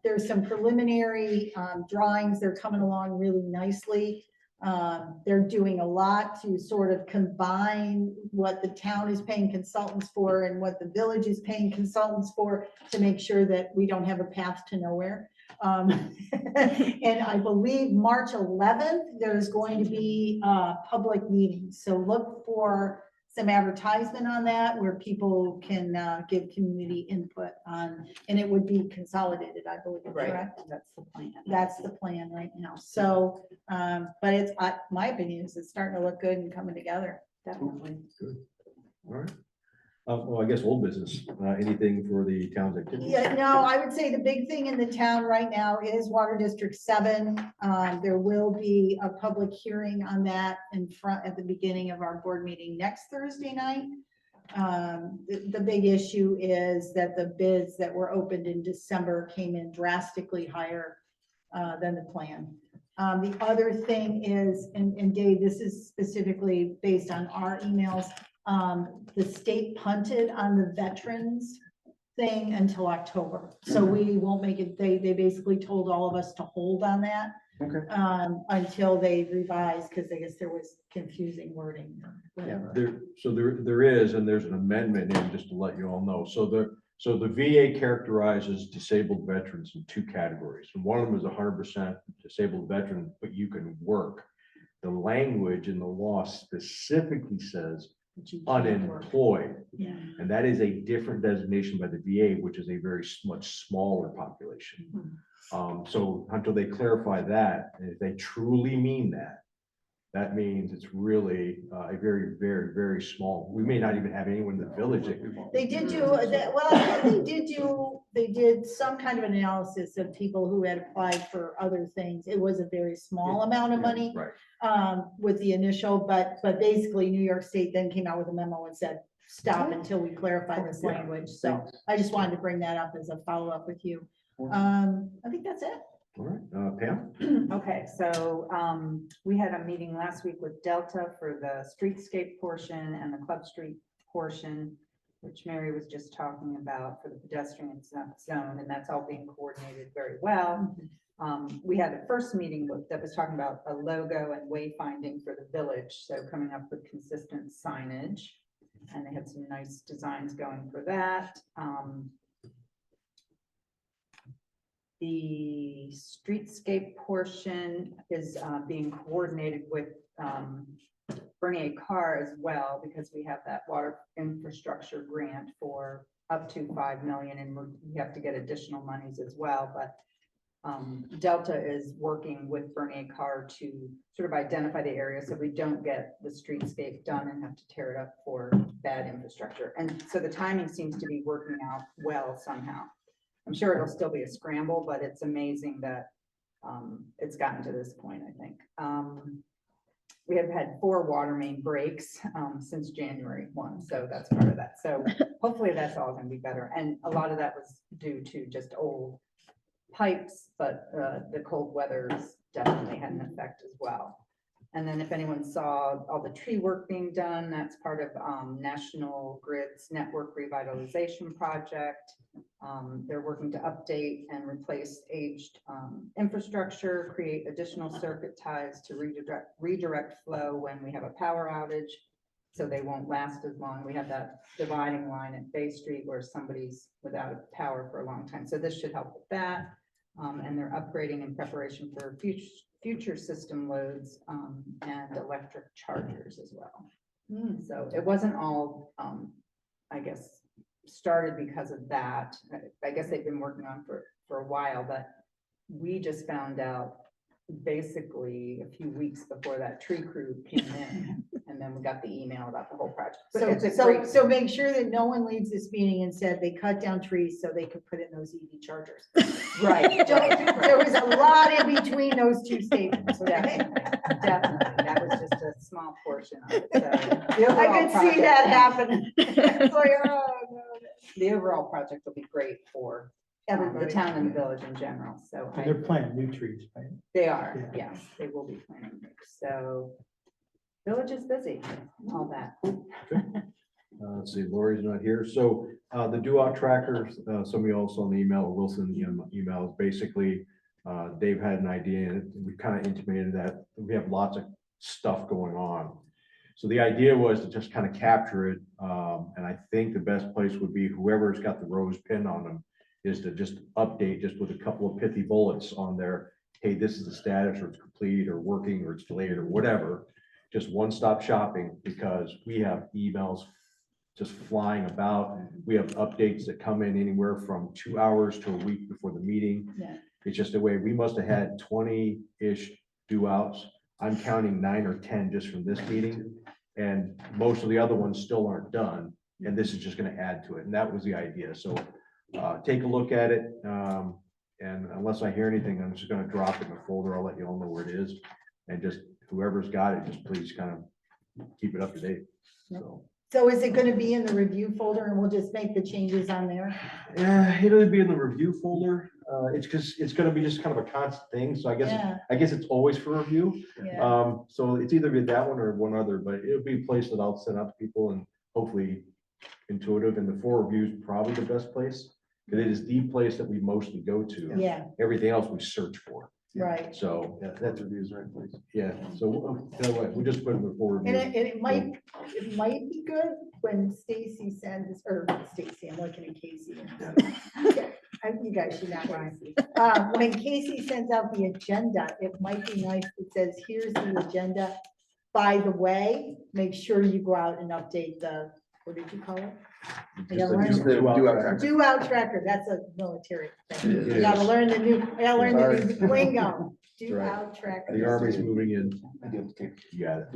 There's some preliminary drawings. They're coming along really nicely. They're doing a lot to sort of combine what the town is paying consultants for and what the village is paying consultants for to make sure that we don't have a path to nowhere. And I believe March 11th, there's going to be a public meeting. So look for some advertisement on that where people can give community input on, and it would be consolidated, I believe, correct? That's the plan. That's the plan right now. So, but it's, my opinion is it's starting to look good and coming together, definitely. Good. All right. Well, I guess old business, anything for the town's activity? Yeah, no, I would say the big thing in the town right now is Water District 7. There will be a public hearing on that in front at the beginning of our board meeting next Thursday night. The big issue is that the bids that were opened in December came in drastically higher than the plan. The other thing is, and Dave, this is specifically based on our emails, the state punted on the veterans thing until October. So we won't make it, they basically told all of us to hold on that. Okay. Until they revise, because I guess there was confusing wording or whatever. There is, and there's an amendment in, just to let you all know. So the VA characterizes disabled veterans in two categories. And one of them is 100% disabled veteran, but you can work. The language in the law specifically says unemployed. Yeah. And that is a different designation by the VA, which is a very much smaller population. So until they clarify that, and if they truly mean that, that means it's really a very, very, very small. We may not even have anyone in the village that could. They did do that. Well, they did some kind of analysis of people who had applied for other things. It was a very small amount of money. Right. With the initial, but basically New York State then came out with a memo and said, stop until we clarify this language. So I just wanted to bring that up as a follow-up with you. I think that's it. All right, Pam? Okay, so we had a meeting last week with Delta for the streetscape portion and the Club Street portion, which Mary was just talking about for the pedestrian zone, and that's all being coordinated very well. We had a first meeting that was talking about a logo and wayfinding for the village, so coming up with consistent signage, and they had some nice designs going for that. The streetscape portion is being coordinated with Bernier Carr as well, because we have that water infrastructure grant for up to 5 million, and we have to get additional monies as well. But Delta is working with Bernier Carr to sort of identify the area so we don't get the streetscape done and have to tear it up for bad infrastructure. And so the timing seems to be working out well somehow. I'm sure it'll still be a scramble, but it's amazing that it's gotten to this point, I think. We have had 4 water main breaks since January 1, so that's part of that. So hopefully that's all going to be better. And a lot of that was due to just old pipes, but the cold weather's definitely had an effect as well. And then if anyone saw all the tree work being done, that's part of National Grid's network revitalization project. They're working to update and replace aged infrastructure, create additional circuit ties to redirect flow when we have a power outage, so they won't last as long. We have that dividing line at Bay Street where somebody's without power for a long time. So this should help with that. And they're upgrading in preparation for future system loads and electric chargers as well. So it wasn't all, I guess, started because of that. I guess they've been working on for a while, but we just found out basically a few weeks before that tree crew came in, and then we got the email about the whole project. So make sure that no one leaves this meeting and said they cut down trees so they could put in those EV chargers. Right. There was a lot in between those 2 statements. Definitely. That was just a small portion of it. So I could see that happening. It's like, oh, no. The overall project will be great for the Everybody. town and the village in general. So And they're planting new trees, right? they are, Yeah. yes, they will be planning. So village is busy, all that. Let's see, Lori's not here. So the do-out trackers, some of you also on the email, Wilson emails, basically, Dave had an idea and we kind of intimated that we have lots of stuff going on. So the idea was to just kind of capture it. And I think the best place would be whoever's got the rose pin on them is to just update just with a couple of pithy bullets on there. Hey, this is the status, or it's complete or working, or it's delayed or whatever. Just one-stop shopping, because we have emails just flying about. We have updates that come in anywhere from 2 hours to a week before the meeting. Yeah. It's just a way, we must have had 20-ish do outs. I'm counting 9 or 10 just from this meeting. And most of the other ones still aren't done. And this is just gonna add to it. And that was the idea. So take a look at it. And unless I hear anything, I'm just gonna drop it in the folder. I'll let you all know where it is. And just whoever's got it, just please kind of keep it up to date. So is it gonna be in the review folder and we'll just make the changes on there? Yeah, it'll be in the review folder. It's because it's gonna be just kind of a constant thing. So I guess it's always for review. Yeah. So it's either be that one or one other, but it'll be a place that I'll send out to people and hopefully intuitive. And the 4 reviews probably the best place, because it is the place that we mostly go to. Yeah, Everything else we search for. right. So That's reviews, right, please. yeah, so you know what, we just put in the 4 And reviews. it might be good when Stacy sends, or Stacy, I'm looking at Casey. Yeah, you guys should not mind. When Casey sends out the agenda, it might be nice, it says, here's the agenda. By the way, make sure you go out and update the, what did you call it? I gotta learn Just the do-out tracker. Do out tracker, that's a military thing. It You gotta is. learn the new lingo. Do Right. out tracker. The Army's moving in. I do. Okay. You got it.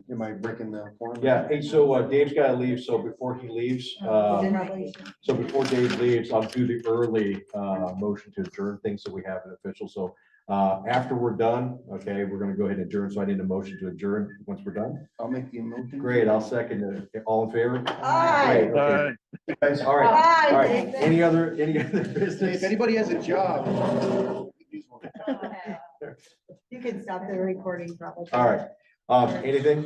Am I breaking the form? Yeah, hey, so Dave's gotta leave, so before he leaves, so before Dave leaves, I'll do the early motion to adjourn thing, so we have an official. So after we're done, okay, we're gonna go ahead and adjourn, so I need a motion to adjourn once we're done. I'll make the motion. Great, I'll second it. All in favor? Aye. Great, okay. Guys, All right, Aye, all right. David. Any other If business? anybody has a job. use one. You can stop the recording probably. All right, anything?